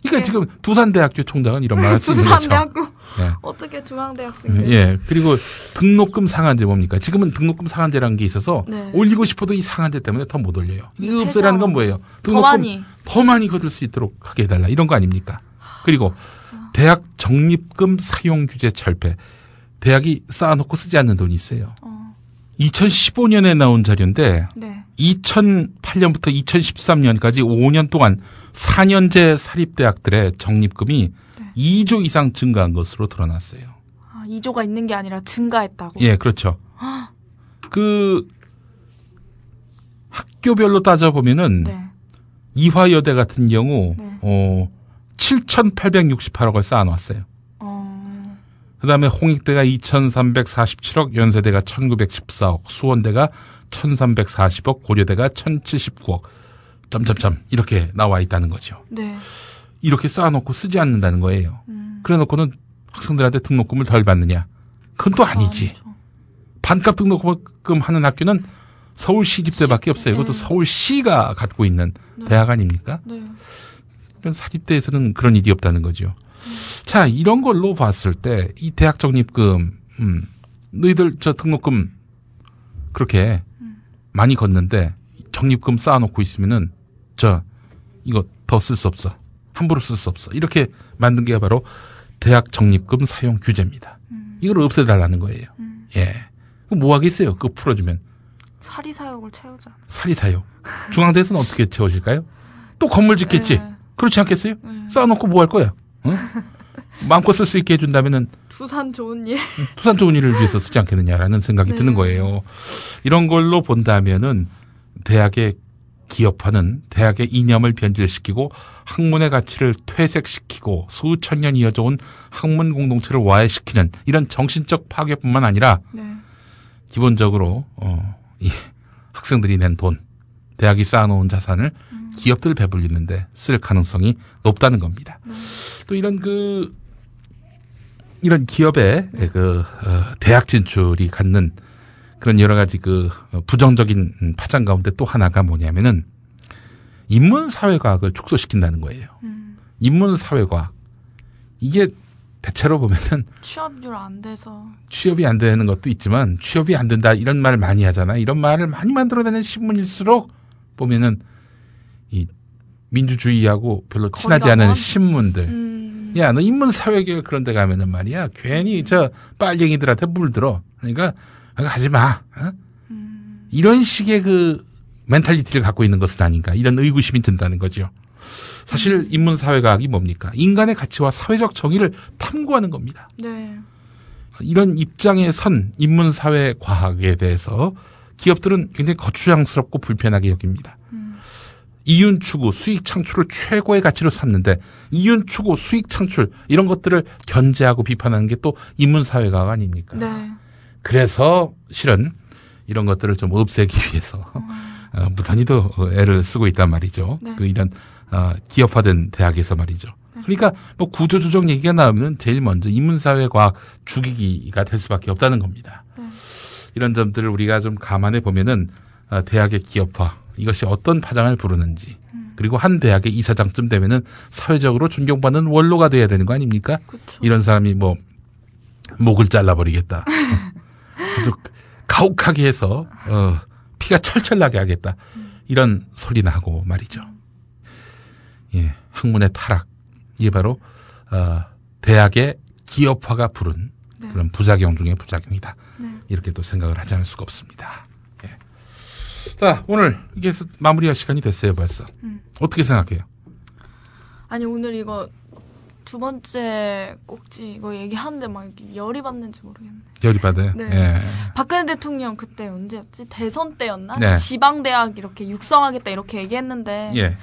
그러니까 지금 두산대학교 총장은 이런 말을 쓰는 거죠. 두산대학교 네. 어떻게 중앙대학생들? 예. 그리고 등록금 상한제 뭡니까? 지금은 등록금 상한제라는 게 있어서 네. 올리고 싶어도 이 상한제 때문에 더 못 올려요. 이거 없애라는 건 뭐예요? 더 많이 거둘 수 있도록 하게 해달라. 이런 거 아닙니까? 그리고 대학 적립금 사용 규제 철폐. 대학이 쌓아놓고 쓰지 않는 돈이 있어요. 2015년에 나온 자료인데 네. 2008년부터 2013년까지 5년 동안 4년제 사립대학들의 적립금이 네. 2조 이상 증가한 것으로 드러났어요. 아, 2조가 있는 게 아니라 증가했다고? 예, 그렇죠. 그 학교별로 따져보면은 네. 이화여대 같은 경우 네. 7,868억을 쌓아놨어요. 그다음에 홍익대가 2,347억, 연세대가 1,914억, 수원대가 1,340억, 고려대가 1,079억, 점점점 이렇게 나와 있다는 거죠. 네. 이렇게 쌓아놓고 쓰지 않는다는 거예요. 그래놓고는 학생들한테 등록금을 덜 받느냐? 그건 또 아니지. 반값 등록금 하는 학교는 서울시립대밖에 없어요. 그것도 서울시가 갖고 있는 대학 아닙니까? 네. 사립대에서는 그런 일이 없다는 거죠. 자, 이런 걸로 봤을 때 이 대학 적립금, 너희들 저 등록금 그렇게 많이 걷는데 적립금 쌓아놓고 있으면은 이거 더 쓸 수 없어. 함부로 쓸 수 없어. 이렇게 만든 게 바로 대학 적립금 사용 규제입니다. 이걸 없애달라는 거예요. 예. 그럼 뭐 하겠어요? 그거 풀어주면. 사리사욕을 채우자. 사리사욕. 중앙대에서는 어떻게 채워질까요? 또 건물 짓겠지. 네. 그렇지 않겠어요? 쌓아놓고 뭐 할 거야? 응? 마음껏 쓸 수 있게 해준다면은 두산 좋은 일. 두산 좋은 일을 위해서 쓰지 않겠느냐라는 생각이 네. 드는 거예요. 이런 걸로 본다면은 대학의 기업화는 대학의 이념을 변질시키고 학문의 가치를 퇴색시키고 수천 년 이어져 온 학문 공동체를 와해시키는 이런 정신적 파괴뿐만 아니라 네. 기본적으로 이 학생들이 낸 돈, 대학이 쌓아놓은 자산을 기업들 배불리는데 쓸 가능성이 높다는 겁니다. 또 이런 기업의 대학 진출이 갖는 그런 여러 가지 부정적인 파장 가운데 또 하나가 뭐냐면은 인문사회과학을 축소시킨다는 거예요. 인문사회과학. 이게 대체로 보면은 취업률 안 돼서. 취업이 안 되는 것도 있지만 취업이 안 된다 이런 말을 많이 하잖아. 이런 말을 많이 만들어내는 신문일수록 보면은 이 민주주의하고 별로 친하지 않은 신문들. 야, 너 인문사회계 그런 데 가면은 말이야. 괜히 빨갱이들한테 물들어. 그러니까 하지 마. 어? 이런 식의 멘탈리티를 갖고 있는 것은 아닌가. 이런 의구심이 든다는 거죠. 사실 인문사회과학이 뭡니까? 인간의 가치와 사회적 정의를 탐구하는 겁니다. 네. 이런 입장에 선 인문사회과학에 대해서 기업들은 굉장히 거추장스럽고 불편하게 여깁니다. 이윤 추구, 수익 창출을 최고의 가치로 삼는데 이윤 추구, 수익 창출 이런 것들을 견제하고 비판하는 게 또 인문사회과학 아닙니까? 네. 그래서 실은 이런 것들을 좀 없애기 위해서 무단히도 애를 쓰고 있단 말이죠. 네. 이런 기업화된 대학에서 말이죠. 그러니까 뭐 구조조정 얘기가 나오면 제일 먼저 인문사회과학 죽이기가 될 수밖에 없다는 겁니다. 이런 점들을 우리가 좀 감안해 보면은 대학의 기업화 이것이 어떤 파장을 부르는지 그리고 한 대학의 이사장쯤 되면은 사회적으로 존경받는 원로가 돼야 되는 거 아닙니까? 그쵸. 이런 사람이 뭐 목을 잘라버리겠다. 아주 가혹하게 해서 피가 철철 나게 하겠다. 이런 소리나 하고 말이죠. 예, 학문의 타락. 이게 바로 대학의 기업화가 부른 네. 그런 부작용 중에 부작용이다. 네. 이렇게 또 생각을 하지 않을 수가 없습니다. 예. 자, 오늘 이게 마무리할 시간이 됐어요, 벌써. 어떻게 생각해요? 아니 오늘 이거 두 번째 꼭지 이거 얘기하는데 막 열이 받는지 모르겠네. 열이 받아요? 네. 예. 박근혜 대통령 그때 언제였지? 대선 때였나? 네. 지방대학 이렇게 육성하겠다 이렇게 얘기했는데 예.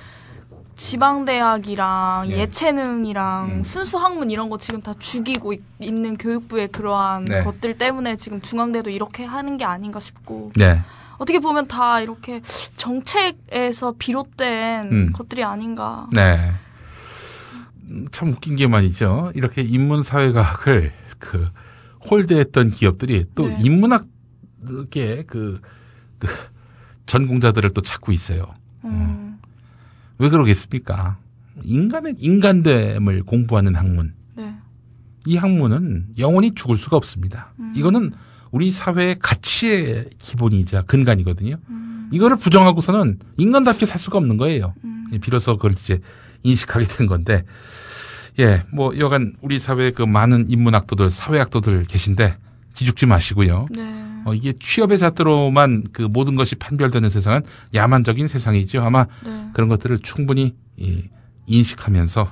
지방대학이랑 예. 예체능이랑 순수학문 이런 거 지금 다 죽이고 있는 교육부의 그러한 네. 것들 때문에 지금 중앙대도 이렇게 하는 게 아닌가 싶고 네. 어떻게 보면 다 이렇게 정책에서 비롯된 것들이 아닌가. 네. 참 웃긴 게 말이죠. 이렇게 인문사회과학을 홀대했던 기업들이 또 네. 인문학계 전공자들을 또 찾고 있어요. 왜 그러겠습니까? 인간됨을 공부하는 학문. 네. 이 학문은 영원히 죽을 수가 없습니다. 이거는 우리 사회의 가치의 기본이자 근간이거든요. 이거를 부정하고서는 인간답게 살 수가 없는 거예요. 비로소 그걸 이제 인식하게 된 건데, 예, 뭐 여간 우리 사회에 많은 인문학도들, 사회학도들 계신데 기죽지 마시고요. 네. 이게 취업의 잣대로만 그 모든 것이 판별되는 세상은 야만적인 세상이죠. 아마 그런 것들을 충분히 인식하면서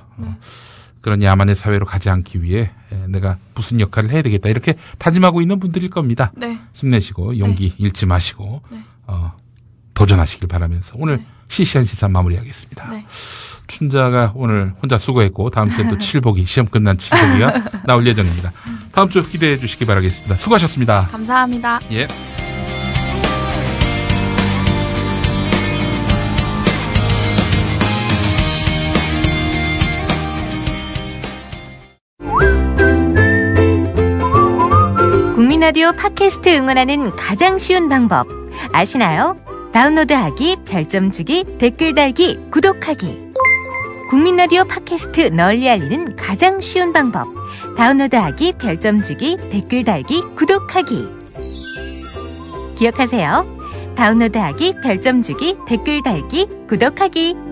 그런 야만의 사회로 가지 않기 위해 내가 무슨 역할을 해야 되겠다 이렇게 다짐하고 있는 분들일 겁니다. 네. 힘내시고 용기 잃지 마시고 도전하시길 바라면서 오늘 시시한 시사 마무리하겠습니다. 네. 춘자가 오늘 혼자 수고했고 다음 주에 또 칠복이 시험 끝난 칠복이가 나올 예정입니다. 다음 주 기대해 주시기 바라겠습니다. 수고하셨습니다. 감사합니다. 예. 국민라디오 팟캐스트 응원하는 가장 쉬운 방법 아시나요? 다운로드하기, 별점 주기, 댓글 달기, 구독하기. 국민라디오 팟캐스트 널리 알리는 가장 쉬운 방법. 다운로드하기, 별점 주기, 댓글 달기, 구독하기. 기억하세요. 다운로드하기, 별점 주기, 댓글 달기, 구독하기.